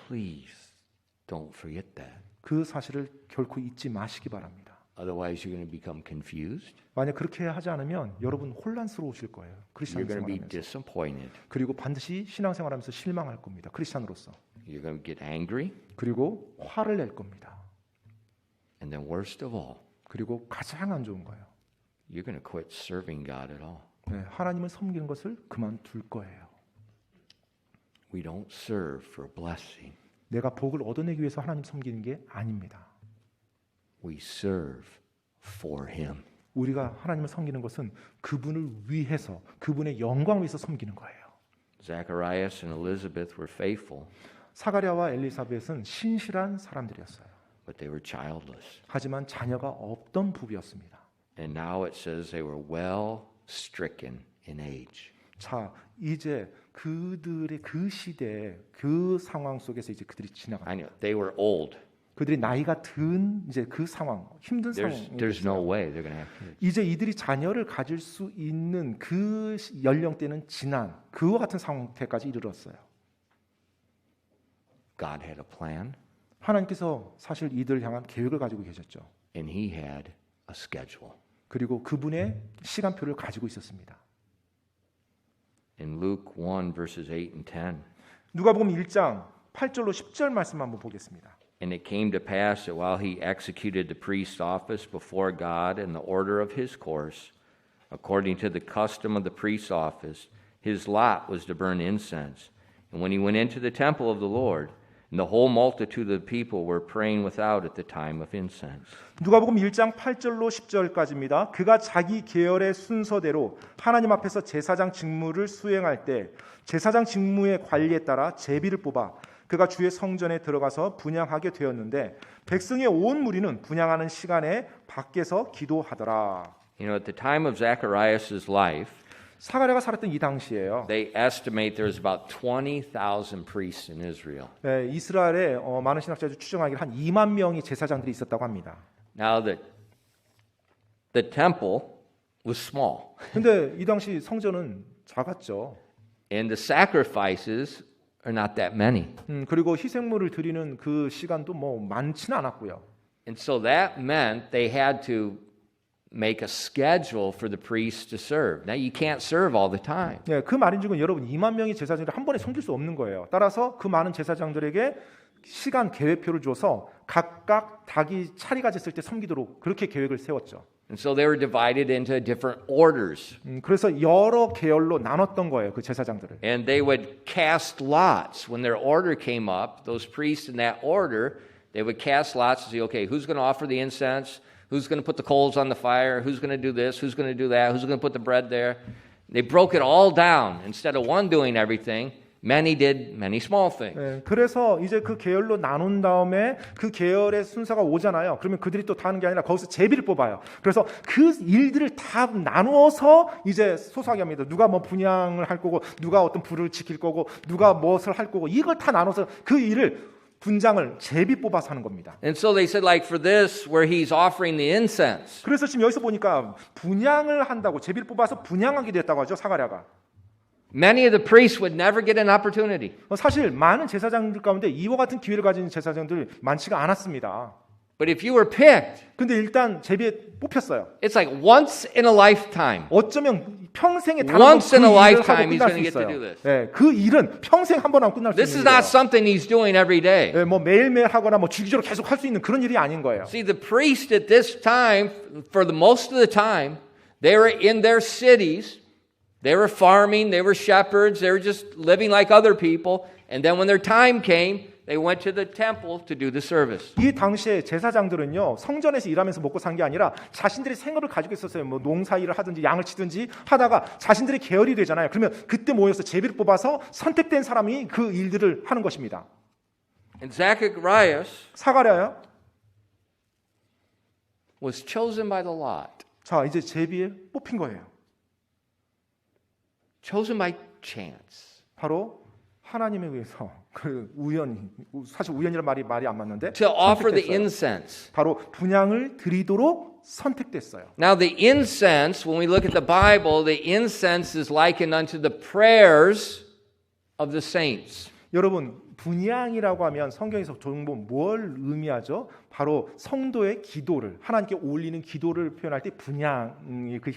Please don't forget that. 그 사실을 결코 잊지 마시기 바랍니다. Otherwise, you're going to become confused. 만약 그렇게 하지 않으면 여러분 혼란스러우실 거예요. You're going to be 크리스천생활하면서. disappointed. 그리고 반드시 신앙생활하면서 실망할 겁니다. 크리스천으로서. You're going to get angry. 그리고 화를 낼 겁니다. And then worst of all, 그리고 가장 안 좋은 거예요. you're going to quit serving God at all. 네, 하나님을 섬기는 것을 그만둘 거예요. We don't serve for blessing. 내가 복을 얻어내기 위해서 하나님 섬기는 게 아닙니다. We serve for him. 우리가 하나님을 섬기는 것은 그분을 위해서, 그분의 영광을 위해서 섬기는 거예요. Zacharias and Elizabeth were faithful, 사가랴와 엘리사벳은 신실한 사람들이었어요. but they were childless. 하지만 자녀가 없던 부부였습니다. And now it says they were well stricken in age. 자, 이제 그들의 그 시대에 그 상황 속에서 이제 그들이 I 지나갑니다. know they were old. 그들이 나이가 든 이제 그 상황, 힘든 상황. There's no way they're going to have kids. 이제 이들이 자녀를 가질 수 있는 그 연령대는 지난 그와 같은 상태까지 이르렀어요. God had a plan, 하나님께서 사실 이들을 향한 계획을 가지고 계셨죠. and He had a schedule. 그리고 그분의 시간표를 가지고 있었습니다. In Luke 1 verses 8 and 10, 누가복음 1장 8절로 10절 말씀 한번 보겠습니다. and it came to pass that while he executed the priest's office before God in the order of his course, according to the custom of the priest's office, his lot was to burn incense. And when he went into the temple of the Lord, and the whole multitude of the people were praying without at the time of incense. 누가복음 1장 8절로 10절까지입니다. 그가 자기 계열의 순서대로 하나님 앞에서 제사장 직무를 수행할 때 제사장 직무의 관리에 따라 제비를 뽑아 그가 주의 성전에 들어가서 분향하게 되었는데 백성의 온 무리는 분향하는 시간에 밖에서 기도하더라. You know, at the time of Zacharias' life, 사가랴가 살았던 이 당시에요. they estimate there's about 20,000 priests in Israel. 네, 이스라엘에 많은 신학자들이 추정하기를 한 2만 명의 제사장들이 있었다고 합니다. Now the temple was small, 근데 이 당시 성전은 작았죠. and the sacrifices are not that many. 그리고 희생물을 드리는 그 시간도 뭐 많지는 않았고요. And so that meant they had to make a schedule for the priests to serve. Now you can't serve all the time. 네, 그 말인즉은 여러분 2만 명의 제사장들을 한 번에 섬길 수 없는 거예요. 따라서 그 많은 제사장들에게 시간 계획표를 줘서 각각 자기 차례가 됐을 때 섬기도록 그렇게 계획을 세웠죠. And so they were divided into different orders. 그래서 여러 계열로 나눴던 거예요. 그 제사장들을. And they would cast lots when their order came up. Those priests in that order, they would cast lots to see, okay, who's going to offer the incense? Who's going to put the coals on the fire? Who's going to do this? Who's going to do that? Who's going to put the bread there? They broke it all down. Instead of one doing everything, many did many small things. 네, 그래서 이제 그 계열로 나눈 다음에 그 계열의 순서가 오잖아요. 그러면 그들이 또 다 하는 게 아니라 거기서 제비를 뽑아요. 그래서 그 일들을 다 나누어서 이제 소소하게 합니다. 누가 뭐 분향을 할 거고, 누가 어떤 불을 지킬 거고, 누가 무엇을 할 거고, 이걸 다 나눠서 그 일을 분장을 제비 뽑아서 하는 겁니다. And so they said, like for this, where he's offering the incense, 그래서 지금 여기서 보니까 분향을 한다고 제비를 뽑아서 분향하게 됐다고 하죠. 사가랴가. many of the priests would never get an opportunity. 사실 많은 제사장들 가운데 이와 같은 기회를 가진 제사장들 많지가 않았습니다. But if you were picked, 근데 일단 제비에 뽑혔어요. it's like once in a lifetime. 어쩌면 평생에 단 한 번 Once in a 그 일을 하고 lifetime he's 끝날 수 going to get to do 있어요. this. 네, 그 일은 평생 한 번 하고 끝날 수 This is 있는 not 거예요. something he's doing every day. 네, 뭐 매일매일 하거나 뭐 주기적으로 계속 할 수 있는 그런 일이 아닌 거예요. See, the priests at this time, for the most of the time, they were in their cities. They were farming, they were shepherds, they were just living like other people. And then when their time came, they went to the temple to do the service. 이 당시에 제사장들은요 성전에서 일하면서 먹고 산 게 아니라 자신들의 생업을 가지고 있었어요. 뭐 농사일을 하든지 양을 치든지 하다가 자신들의 계열이 되잖아요. 그러면 그때 모여서 제비를 뽑아서 선택된 사람이 그 일들을 하는 것입니다. And Zacharias 사가랴요? was chosen by the lot, 자 이제 제비에 뽑힌 거예요. chosen by chance, 바로 하나님에 의해서 그 우연히 사실 우연이란 말이 안 맞는데 to offer the 선택됐어요. incense. 바로 분향을 드리도록 선택됐어요. Now, the incense, when we look at the Bible, the incense is likened unto the prayers of the saints. 여러분 분향이라고 하면 성경에서 전부 뭘 의미하죠? 바로 성도의 기도를 하나님께 올리는 기도를 표현할 때 분향 그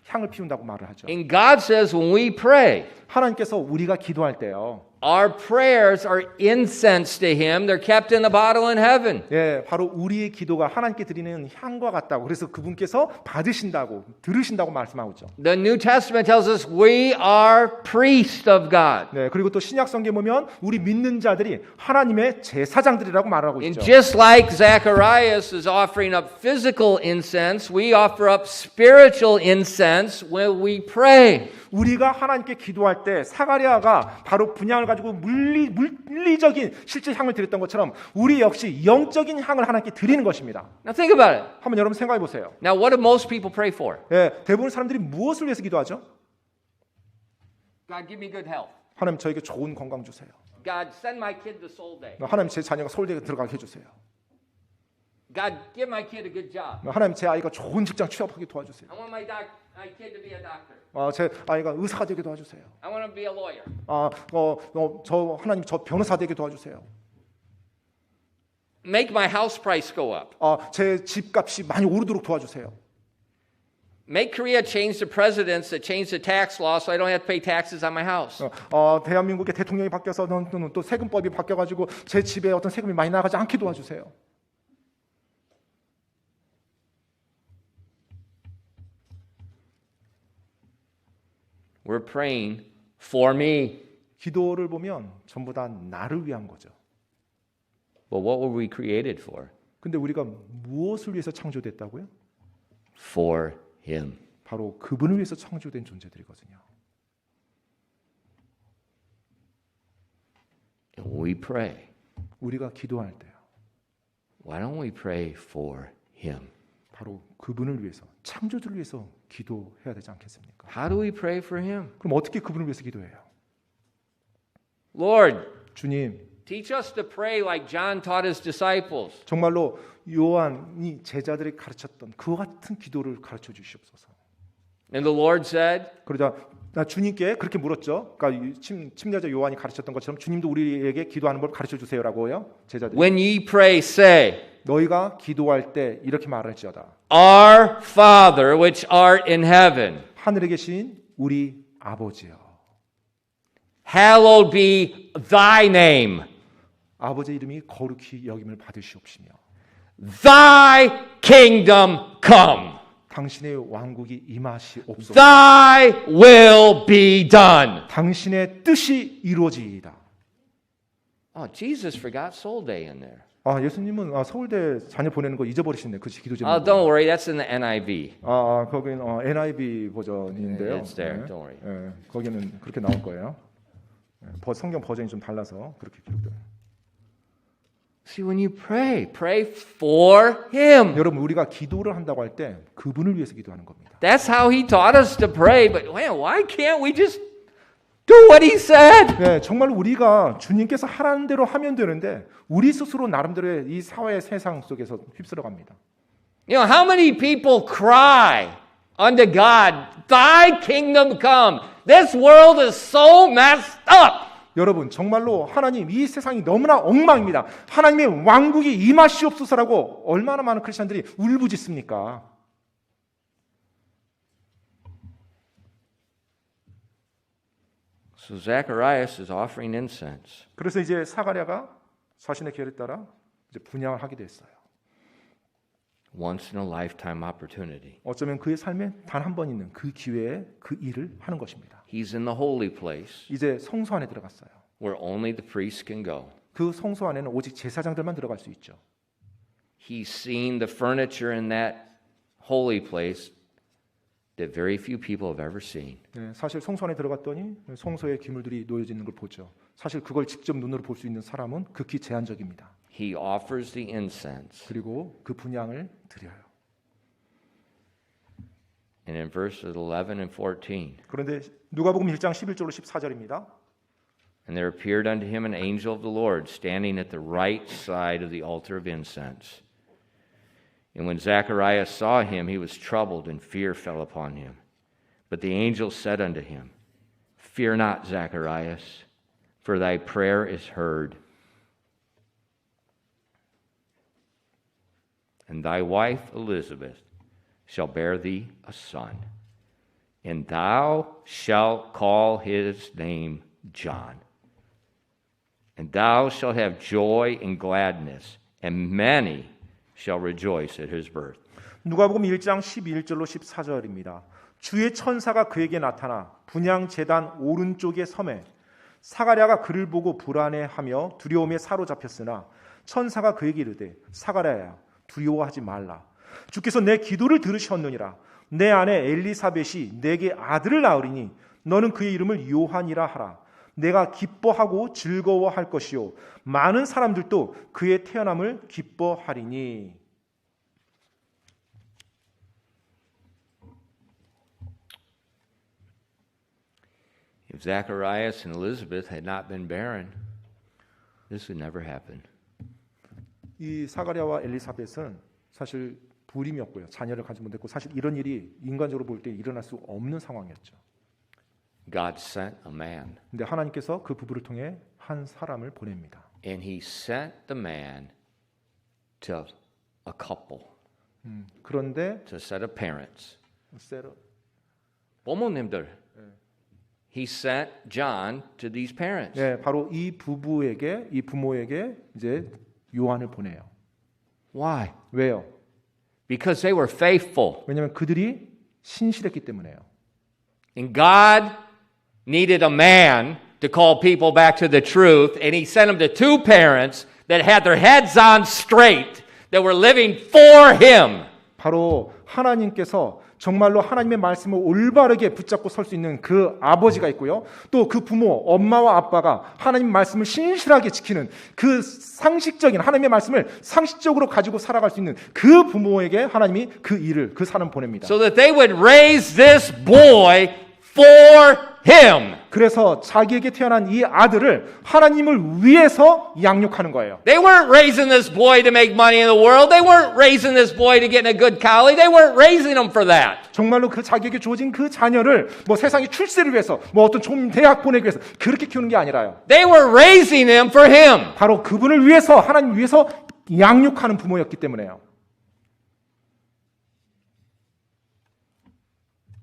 향을 피운다고 말을 하죠. And God says when we pray, 하나님께서 우리가 기도할 때요. our prayers are incense to Him. They're kept in a bottle in heaven. 예, 바로 우리의 기도가 하나님께 드리는 향과 같다고. 그래서 그분께서 받으신다고, 들으신다고 말씀하고 있죠. The New Testament tells us we are priests of God. 네, 그리고 또 신약 성경에 보면 우리 믿는 믿는 자들이 하나님의 제사장들이라고 말하고 And 있죠. just like Zacharias is offering up physical incense, we offer up spiritual incense when we pray. 우리가 하나님께 기도할 때 사가랴가 바로 분향을 가지고 물리적인 실제 향을 드렸던 것처럼 우리 역시 영적인 향을 하나님께 드리는 것입니다. Now think about it. 한번 여러분 생각해 보세요. Now what do most people pray for? 예, 대부분 사람들이 무엇을 위해서 기도하죠? God, give me good health. 하나님 저에게 좋은 건강 주세요. God, send my kid to Seoul대. 하나님 제 자녀가 서울대에 들어가게 해주세요. God, give my kid a good job. 하나님 제 아이가 좋은 직장 취업하게 도와주세요. I want my kid to be a doctor. 제 아이가 의사가 되게 도와주세요. I want him to be a lawyer. 하나님 저 변호사 되게 도와주세요. Make my house price go up. 제 집값이 많이 오르도록 도와주세요. Make Korea change the presidents that change the tax law so I don't have to pay taxes on my house. 대한민국의 대통령이 바뀌어서 또 세금법이 바뀌어가지고 제 집에 어떤 세금이 많이 나가지 않게 도와주세요. We're praying for me. 기도를 보면 전부 다 나를 위한 거죠. But what were we created for? 근데 우리가 무엇을 위해서 창조됐다고요? For Him. 바로 그분을 위해서 창조된 존재들이거든요. And we pray. 우리가 기도할 때요. Why don't we pray for Him? 바로 그분을 위해서, 창조주를 위해서 기도해야 되지 않겠습니까? How do we pray for Him? 그럼 어떻게 그분을 위해서 기도해요? Lord, 주님, teach us to pray like John taught his disciples. 정말로 요한이 제자들이 가르쳤던 그와 같은 기도를 가르쳐 주시옵소서. And the Lord said, 그러자 주님께 그렇게 물었죠. 그러니까 침례자 요한이 가르쳤던 것처럼 주님도 우리에게 기도하는 걸 가르쳐 주세요라고요. 제자들이. When ye pray, say, 너희가 기도할 때 이렇게 말할지어다. Our Father which art in heaven, 하늘에 계신 우리 아버지여. hallowed be thy name. 아버지의 이름이 거룩히 여김을 받으시옵시며 Thy kingdom come. 당신의 왕국이 임하시옵소서. Thy will be done. 당신의 뜻이 이루어지이다. Oh, Jesus forgot Seoulday in there. 예수님은 서울대 자녀 보내는 거 잊어버리셨네. 그 기도 제목. Oh, don't worry, that's in the NIV. 거기는 NIV 버전인데요. It's there, don't worry. 거기는 그렇게 나올 거예요. 성경 버전이 좀 달라서 그렇게 기록돼요. See, when you pray, pray for Him. 여러분 우리가 기도를 한다고 할 때 그분을 위해서 기도하는 겁니다. That's how He taught us to pray. But man, why can't we just do what He said? 네, 정말 우리가 주님께서 하라는 대로 하면 되는데 우리 스스로 나름대로의 이 사회 세상 속에서 휩쓸어 갑니다. You know, how many people cry unto God, Thy kingdom come. This world is so messed up. 여러분 정말로 하나님 이 세상이 너무나 엉망입니다. 하나님의 왕국이 임하시옵소서라고 얼마나 많은 크리스천들이 울부짖습니까? So Zacharias is offering incense. 그래서 이제 사가랴가 자신의 계획에 따라 이제 분향을 하게 됐어요. Once in a lifetime opportunity. 어쩌면 그의 삶에 단 한 번 있는 그 기회에 그 일을 하는 것입니다. He's in the holy place 이제 성소 안에 들어갔어요. where only the priests can go. 그 성소 안에는 오직 제사장들만 들어갈 수 있죠. He's seen the furniture in that holy place that very few people have ever seen. 네, 사실 성소 안에 들어갔더니 성소에 기물들이 놓여져 있는 걸 보죠. 사실 그걸 직접 눈으로 볼 수 있는 사람은 극히 제한적입니다. He offers the incense. 그리고 그 분향을 드려요. And in verses 11 and 14, 그런데 누가복음 1장 11절로 14절입니다. and there appeared unto him an angel of the Lord standing at the right side of the altar of incense. And when Zacharias saw him, he was troubled, and fear fell upon him. But the angel said unto him, Fear not, Zacharias, for thy prayer is heard. And thy wife Elizabeth shall bear thee a son, and thou shalt call his name John. And thou shalt have joy and gladness, and many shall rejoice at his birth. 누가복음 1장 11절로 14절입니다. 주의 천사가 그에게 나타나 분향 제단 오른쪽의 섬에 사가랴가 그를 보고 불안해하며 두려움에 사로잡혔으나 천사가 그에게 이르되 사가랴야 두려워하지 말라. 주께서 내 기도를 들으셨느니라. 내 아내 엘리사벳이 내게 아들을 낳으리니 너는 그의 이름을 요한이라 하라. 내가 기뻐하고 즐거워할 것이요 많은 사람들도 그의 태어남을 기뻐하리니. If Zacharias and Elizabeth had not been barren, this would never happen. 이 사가랴와 엘리사벳은 사실 불임이었고요. 자녀를 가지 못했고 사실 이런 일이 인간적으로 볼 때 일어날 수 없는 상황이었죠. God sent a man. 근데 하나님께서 그 부부를 통해 한 사람을 보냅니다. And he sent the man to a couple, 그런데 to a set of parents. 세러 부모님들. He sent John to these parents. 네, 바로 이 부부에게 이 부모에게 이제 요한을 보내요. Why? 왜요? Because they were faithful. 왜냐하면 그들이 신실했기 때문에요. And God needed a man to call people back to the truth, and he sent them to two parents that had their heads on straight, that were living for him. 바로 하나님께서 정말로 하나님의 말씀을 올바르게 붙잡고 설 수 있는 그 아버지가 있고요. 또 그 부모, 엄마와 아빠가 하나님 말씀을 신실하게 지키는 그 상식적인 하나님의 말씀을 상식적으로 가지고 살아갈 수 있는 그 부모에게 하나님이 그 일을, 그 사람을 보냅니다. So that they would raise this boy for him. 그래서 자기에게 태어난 이 아들을 하나님을 위해서 양육하는 거예요. They weren't raising this boy to make money in the world. They weren't raising this boy to get in a good college. They weren't raising him for that. 정말로 그 자기에게 주어진 그 자녀를 뭐 세상의 출세를 위해서 뭐 어떤 좋은 대학 보내기 위해서 그렇게 키우는 게 아니라요. They were raising him for him. 바로 그분을 위해서 하나님 위해서 양육하는 부모였기 때문에요.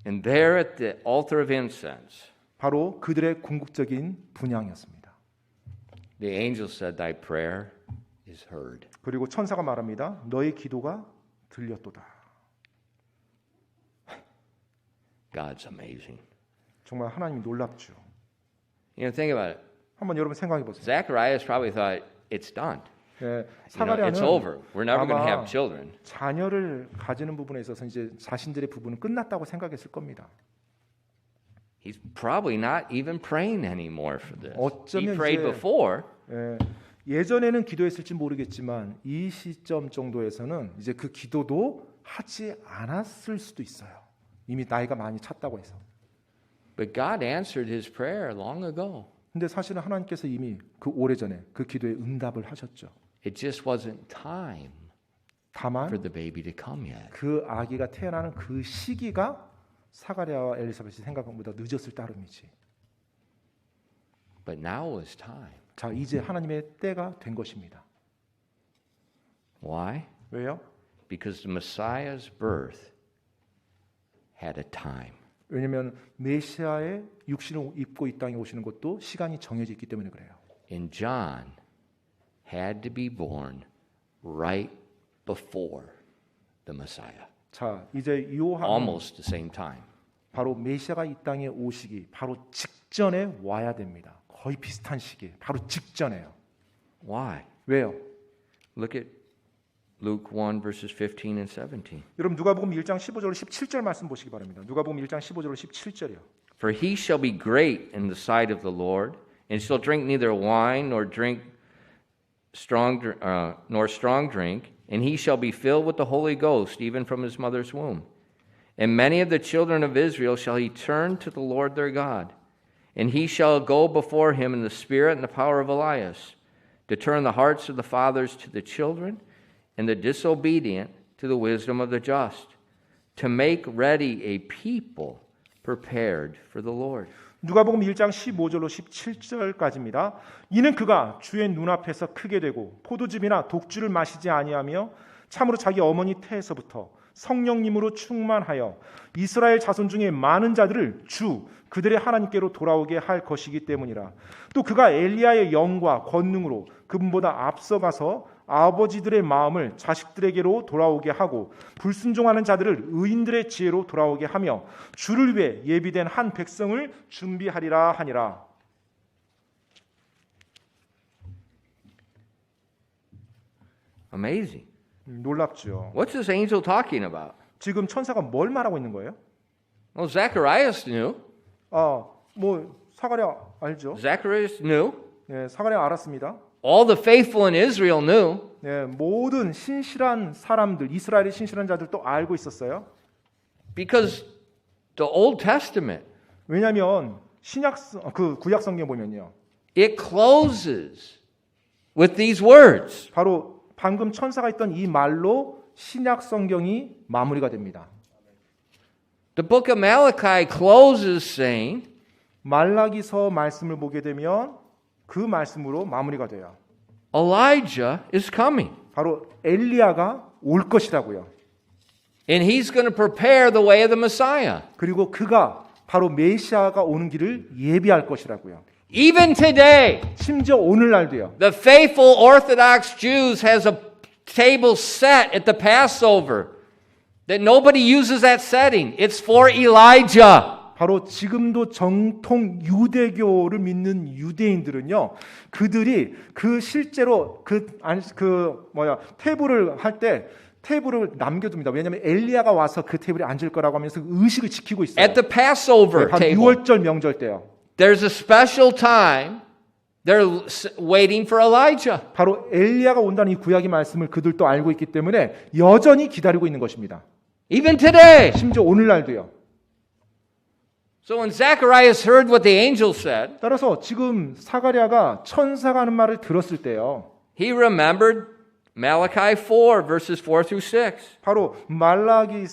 And there at the altar of incense, 바로 그들의 궁극적인 분향이었습니다. the angel said, "Thy prayer is heard." 그리고 천사가 말합니다. 너의 기도가 들렸도다. God's amazing. 정말 하나님이 놀랍죠. You know, think about it. 한번 여러분 생각해 보세요. Zacharias probably thought it's done. 네, You know, 사가랴는 it's over. We're never going to 아마 have children. 자녀를 가지는 부분에 있어서 이제 자신들의 부분은 끝났다고 생각했을 겁니다. He's probably not even praying anymore for this. He 어쩌면 prayed 이제 before. 예전에는 기도했을지 모르겠지만 이 시점 정도에서는 이제 그 기도도 하지 않았을 수도 있어요. 이미 나이가 많이 찼다고 해서. But God answered his prayer long ago. 근데 사실은 하나님께서 이미 그 오래전에 그 기도에 응답을 하셨죠. It just wasn't time 다만 for the baby to come yet. 그 아기가 태어나는 그 시기가 사가랴와 엘리사벳이 생각한 것보다 늦었을 따름이지. But now is time. 자, 이제 하나님의 때가 된 것입니다. Why? 왜요? Because the Messiah's birth had a time. 왜냐하면 메시아의 육신을 입고 이 땅에 오시는 것도 시간이 정해져 있기 때문에 그래요. And John had to be born right before the Messiah. 자, 이제 요한은 Almost the same time. 바로 메시아가 이 땅에 오시기 바로 직전에 와야 됩니다. 거의 비슷한 시기에 바로 직전에요. Why? 왜요? Look at Luke 1 verses 15 and 17. 여러분 누가복음 1장 15절 17절 말씀 보시기 바랍니다. 누가복음 1장 15절 17절이요. For he shall be great in the sight of the Lord, and shall drink neither wine nor strong drink, and he shall be filled with the Holy Ghost even from his mother's womb. And many of the children of Israel shall he turn to the Lord their God, and he shall go before him in the spirit and the power of Elias, to turn the hearts of the fathers to the children, and the disobedient to the wisdom of the just, to make ready a people prepared for the Lord. 누가복음 1장 15절로 17절까지입니다. 이는 그가 주의 눈앞에서 크게 되고 포도즙이나 독주를 마시지 아니하며 참으로 자기 어머니 태에서부터 성령님으로 충만하여 이스라엘 자손 중에 많은 자들을 주 그들의 하나님께로 돌아오게 할 것이기 때문이라. 또 그가 엘리야의 영과 권능으로 그분보다 앞서가서 아버지들의 마음을 자식들에게로 돌아오게 하고 불순종하는 자들을 의인들의 지혜로 돌아오게 하며 주를 위해 예비된 한 백성을 준비하리라 하니라. Amazing. 놀랍죠. What's this angel talking about? 지금 천사가 뭘 말하고 있는 거예요? Well, Zacharias knew. 뭐 사가랴 알죠? Zacharias knew. 네, 사가랴 알았습니다. All the faithful in Israel knew. 네, 모든 신실한 사람들, 이스라엘의 신실한 자들도 알고 있었어요. Because the Old Testament, 왜냐하면 구약 성경 보면요, it closes with these words. 바로 방금 천사가 했던 이 말로 신약 성경이 마무리가 됩니다. The book of Malachi closes saying, 말라기서 말씀을 보게 되면 그 말씀으로 마무리가 돼요. Elijah is coming. 바로 엘리야가 올 것이라고요. And he's going to prepare the way of the Messiah. 그리고 그가 바로 메시아가 오는 길을 예비할 것이라고요. Even today, 심지어 오늘날도요. the faithful Orthodox Jews has a table set at the Passover that nobody uses that setting. It's for Elijah. 바로 지금도 정통 유대교를 믿는 유대인들은요, 그들이 실제로 테이블을 할 때 테이블을 남겨둡니다. 왜냐하면 엘리야가 와서 그 테이블에 앉을 거라고 하면서 의식을 지키고 있어요. At the Passover 바로 table, 6월절 명절 때요. there's a special time. They're waiting for Elijah. 바로 엘리야가 온다는 이 구약의 말씀을 그들도 알고 있기 때문에 여전히 기다리고 있는 것입니다. Even today. 심지어 오늘날도요. So when Zacharias heard what the angel said, 따라서 지금 사가랴가 천사가 하는 말을 들었을 때요, he remembered Malachi 4 verses 4 through 6. 바로 말라기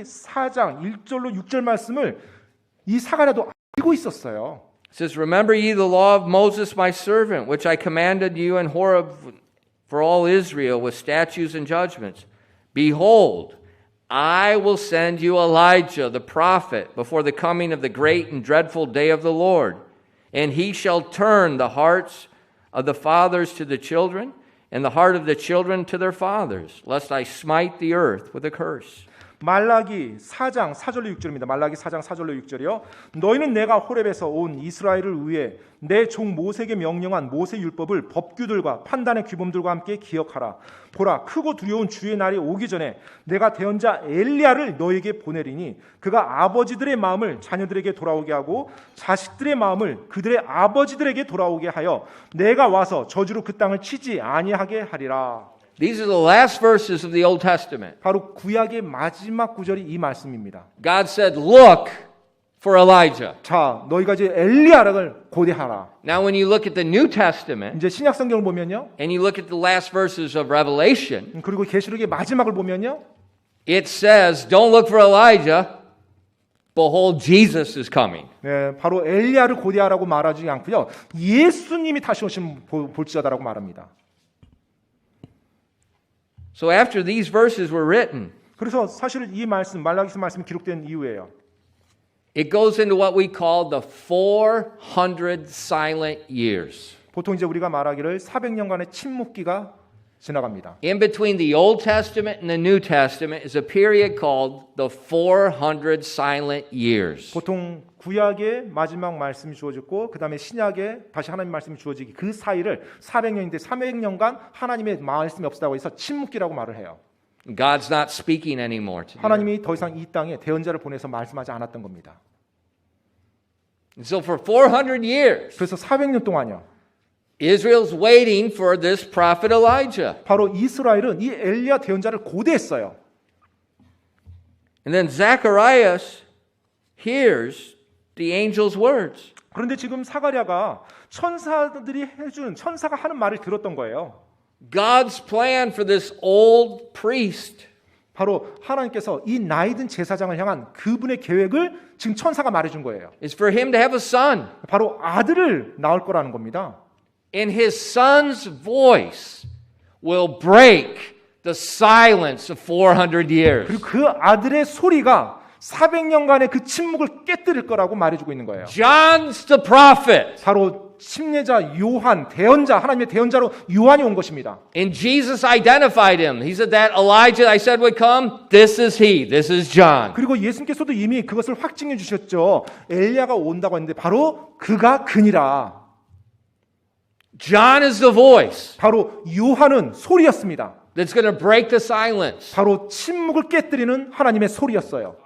4장 1절로 6절 말씀을 이 사가랴도 알고 있었어요. It says, Remember ye the law of Moses my servant, which I commanded you in Horeb for all Israel with statutes and judgments. Behold, I will send you Elijah the prophet before the coming of the great and dreadful day of the Lord. And he shall turn the hearts of the fathers to the children, and the heart of the children to their fathers, lest I smite the earth with a curse. 말라기 4장 4절로 6절입니다. 말라기 4장 4절로 6절이요. 너희는 내가 호렙에서 온 이스라엘을 위해 내 종 모세에게 명령한 모세 율법을 법규들과 판단의 규범들과 함께 기억하라. 보라, 크고 두려운 주의 날이 오기 전에 내가 대언자 엘리야를 너에게 보내리니 그가 아버지들의 마음을 자녀들에게 돌아오게 하고 자식들의 마음을 그들의 아버지들에게 돌아오게 하여 내가 와서 저주로 그 땅을 치지 아니하게 하리라. These are the last verses of the Old Testament. 바로 구약의 마지막 구절이 이 말씀입니다. God said, Look for Elijah. 자, 너희가 이제 엘리야를 고대하라. Now when you look at the New Testament, 이제 신약 성경을 보면요. and you look at the last verses of Revelation, 그리고 계시록의 마지막을 보면요. it says, Don't look for Elijah. Behold, Jesus is coming. 네, 바로 엘리야를 고대하라고 말하지 않고요. 예수님이 다시 오시면 볼지어다라고 말합니다. So after these verses were written, 그래서 사실 이 말씀, 말라기서 말씀이 기록된 이후에요. it goes into what we call the 400 silent years. 보통 이제 우리가 말하기를 400년간의 침묵기가 지나갑니다. In between the Old Testament and the New Testament is a period called the 400 silent years. 보통 구약의 마지막 말씀이 주어졌고 그 다음에 신약에 다시 하나님의 말씀이 주어지기 그 사이를 400년인데 300년간 하나님의 말씀이 없었다고 해서 침묵기라고 말을 해요. God's not speaking anymore to you. 하나님이 더 이상 이 땅에 대언자를 보내서 말씀하지 않았던 겁니다. And so for 400 years, 그래서 400년 동안요. Israel's waiting for this prophet Elijah. 바로 이스라엘은 이 엘리야 대언자를 고대했어요. And then Zacharias hears the angel's words. 그런데 지금 사가랴가 천사들이 해준 천사가 하는 말을 들었던 거예요. God's plan for this old priest 바로 하나님께서 이 나이든 제사장을 향한 그분의 계획을 지금 천사가 말해준 거예요. is for him to have a son. 바로 아들을 낳을 거라는 겁니다. And his son's voice will break the silence of 400 years. 그리고 그 아들의 소리가 400년간의 그 침묵을 깨뜨릴 거라고 말해주고 있는 거예요. John's the prophet. 바로 침례자 요한, 대언자, 하나님의 대언자로 요한이 온 것입니다. And Jesus identified him. He said that Elijah I said would come, this is he. This is John. 그리고 예수님께서도 이미 그것을 확증해 주셨죠. 엘리야가 온다고 했는데 바로 그가 그니라. John is the voice 바로 요한은 소리였습니다. that's going to break the silence. 바로 침묵을 깨뜨리는 하나님의 소리였어요.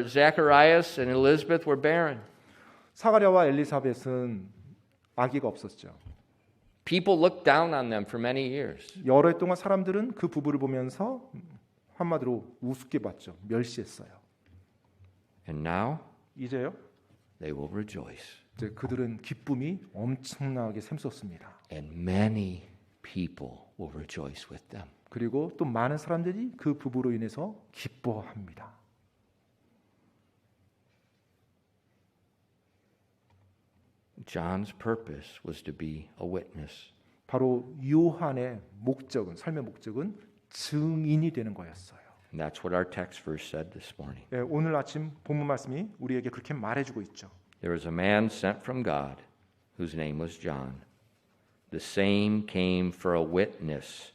Zacharias and Elizabeth were barren. 사가랴와 엘리사벳은 아기가 없었죠. People looked down on them for many years. 여러 해 동안 사람들은 그 부부를 보면서 한마디로 우습게 봤죠. 멸시했어요. And now 이제요? they will rejoice. 이제 그들은 기쁨이 엄청나게 샘솟습니다. And many people will rejoice with them. 그리고 또 많은 사람들이 그 부부로 인해서 기뻐합니다. John's purpose was to be a witness. 바로 요한의 목적은 삶의 목적은 증인이 되는 거였어요. And that's what our text verse said this morning. 네, 오늘 아침 본문 말씀이 우리에게 그렇게 말해주고 있죠. There was a man sent from God whose name was John. The same came for a witness,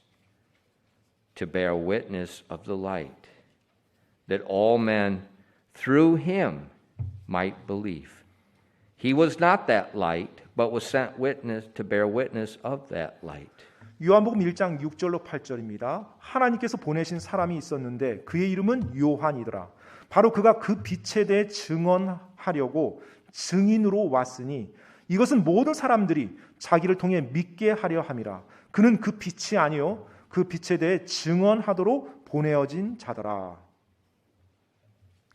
to bear witness of the light, that all men through him might believe. He was not that light, but was sent witness to bear witness of that light. 요한복음 1장 6절로 8절입니다. 하나님께서 보내신 사람이 있었는데 그의 이름은 요한이더라. 바로 그가 그 빛에 대해 증언하려고 증인으로 왔으니 이것은 모든 사람들이 자기를 통해 믿게 하려 함이라. 그는 그 빛이 아니요 그 빛에 대해 증언하도록 보내어진 자더라.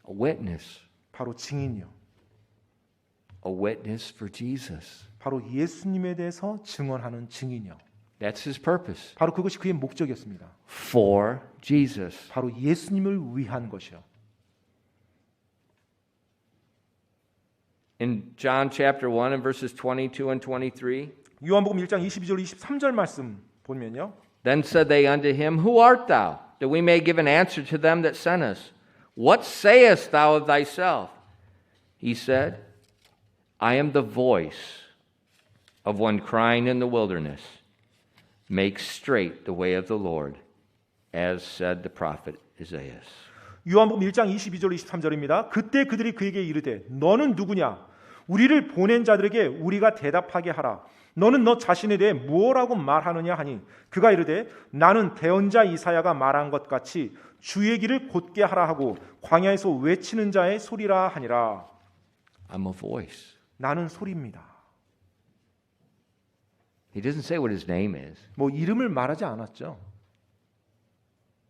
A witness. 바로 증인이요. A witness for Jesus. 바로 예수님에 대해서 증언하는 증인이요. That's his purpose. 바로 그것이 그의 목적이었습니다. For Jesus. 바로 예수님을 위한 것이요. In John chapter 1 and verses 22 and 23. 요한복음 1장 22절 23절 말씀 보면요. Then said they unto him, Who art thou, that we may give an answer to them that sent us? What sayest thou of thyself? He said, I am the voice of one crying in the wilderness, make straight the way of the Lord, as said the prophet Isaiah. 요한복음 1장 22절 23절입니다. 그때 그들이 그에게 이르되 너는 누구냐? 우리를 보낸 자들에게 우리가 대답하게 하라. 너는 너 자신에 대해 무엇라고 말하느냐 하니 그가 이르되 나는 대언자 이사야가 말한 것 같이 주의 길을 곧게 하라 하고 광야에서 외치는 자의 소리라 하니라. I'm a voice. 나는 소리입니다. He doesn't say what his name is. 뭐 이름을 말하지 않았죠.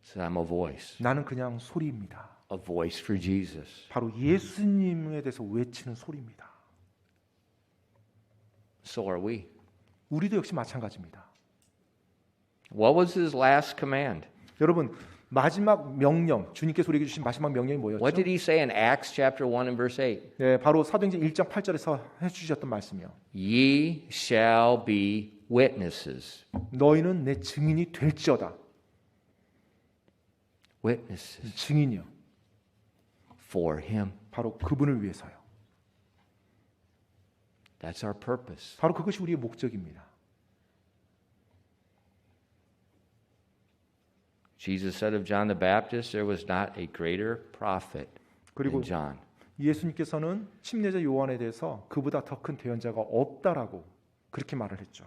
He said, I'm a voice. 나는 그냥 소리입니다. A voice for Jesus. 바로 예수님에 대해서 외치는 소리입니다. So are we. 우리도 역시 마찬가지입니다. What was his last command? 여러분 마지막 명령, 주님께서 우리에게 주신 마지막 명령이 뭐였죠? What did he say in Acts chapter 1 and verse 8? 네, 바로 사도행전 1장 8절에서 해주셨던 말씀이요. Ye shall be witnesses. 너희는 내 증인이 될지어다. Witnesses 증인이요. for him. 바로 그분을 위해서요. That's our purpose. 바로 그것이 우리의 목적입니다. Jesus said of John the Baptist, there was not a greater prophet 그리고 than John. 예수님께서는 침례자 요한에 대해서 그보다 더 큰 대언자가 없다라고 그렇게 말을 했죠.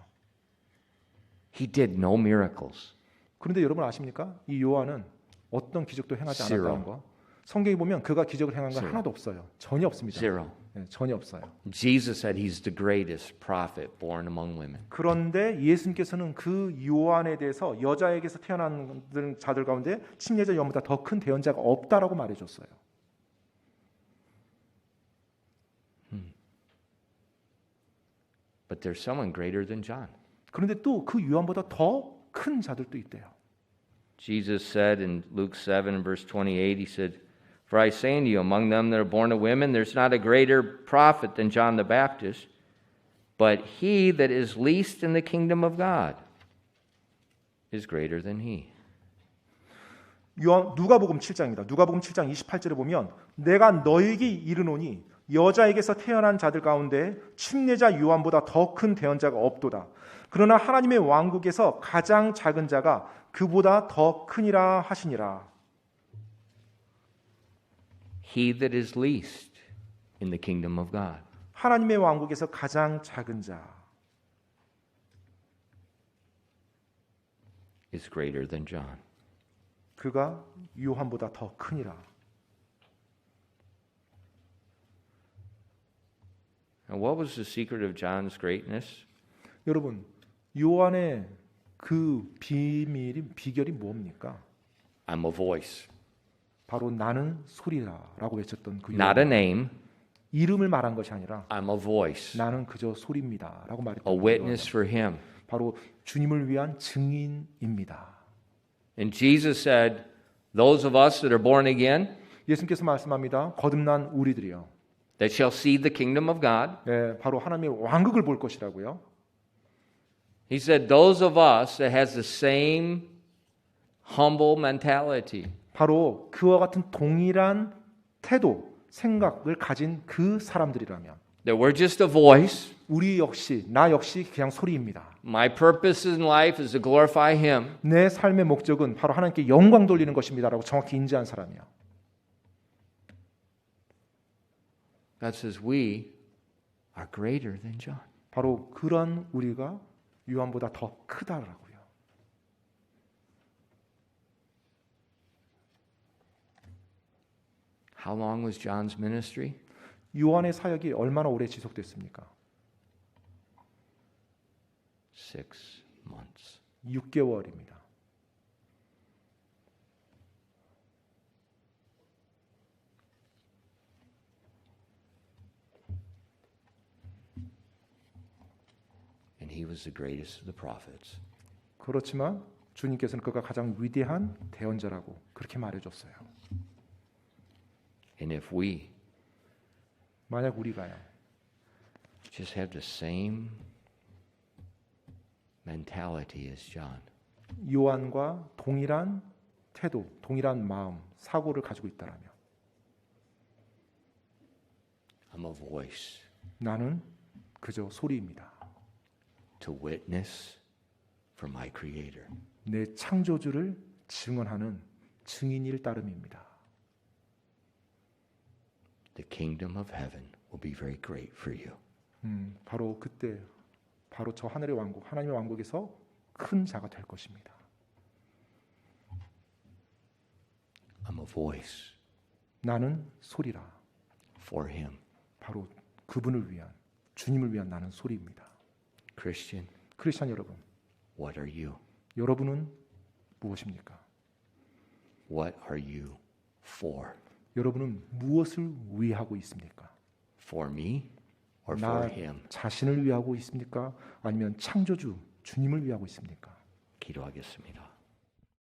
He did no miracles. 그런데 여러분 아십니까? 이 요한은 어떤 기적도 행하지 Zero. 않았다는 거. 성경에 보면 그가 기적을 행한 건 Zero. 하나도 없어요. 전혀 없습니다. Zero. 네, 전혀 없어요. Jesus said he's the greatest prophet born among women. 그런데 예수님께서는 그 요한에 대해서 여자에게서 태어난 자들 가운데 침례자 요한보다 더 큰 대언자가 없다라고 말해줬어요. But there's someone greater than John. 그런데 또 그 요한보다 더 큰 자들도 있대요. Jesus said in Luke 7 verse 28, he said, For I say unto you, among them that are born of women, there's not a greater prophet than John the Baptist, but he that is least in the kingdom of God is greater than he. 누가복음 7장입니다. 누가복음 7장 28절에 보면 내가 너에게 이르노니 여자에게서 태어난 자들 가운데 침례자 요한보다 더 큰 대언자가 없도다. 그러나 하나님의 왕국에서 가장 작은 자가 그보다 더 크니라 하시니라. he that is least in the kingdom of God. 하나님의 왕국에서 가장 작은 자 is greater than John. 그가 요한보다 더 크니라. And what was the secret of John's greatness? 여러분, 요한의 그 비결이 뭡니까? I'm a voice, 바로 나는 소리라라고 외쳤던 그 not a name. 이름을 말한 것이 아니라 I'm a voice, 나는 그저 소리입니다라고 a 말했던 witness for him. 바로 주님을 위한 증인입니다. And Jesus said, those of us that are born again, 예수님께서 말씀합니다. 거듭난 우리들이요. that shall see the kingdom of God. 예, 바로 하나님의 왕국을 볼 것이라고요. He said, those of us that has the same humble mentality. 바로 그와 같은 동일한 태도, 생각을 가진 그 사람들이라면 That we're just a voice. 우리 역시, 나 역시 그냥 소리입니다. My purpose in life is to glorify Him. 내 삶의 목적은 바로 하나님께 영광 돌리는 것입니다라고 정확히 인지한 사람이요. God says we are greater than John. 바로 그런 우리가 요한보다 더 크다라고요. How long was John's ministry? 요한의 사역이 얼마나 오래 지속됐습니까? 6 months. 6개월입니다. And he was the greatest of the prophets. 그렇지만 주님께서는 그가 가장 위대한 대언자라고 그렇게 말해줬어요. And if we 만약 우리가요, just have the same mentality as John, 요한과 동일한 태도, 동일한 마음, 사고를 가지고 있다라면 I'm a voice 나는 그저 소리입니다. to witness for my Creator. 내 창조주를 증언하는 증인일 따름입니다. The kingdom of heaven will be very great for you. 바로 그때 바로 저 하늘의 왕국, 하나님의 왕국에서 큰 자가 될 것입니다. I'm a voice 나는 소리라. for Him. 바로 그분을 위한, 주님을 위한 나는 소리입니다. Christian, 크리스찬 여러분, what are you? 여러분은 무엇입니까? What are you for? 여러분은 무엇을 위하고 있습니까? For me or 나 for Him? 자신을 위하고 있습니까? 아니면 창조주 주님을 위하고 있습니까? 기도하겠습니다.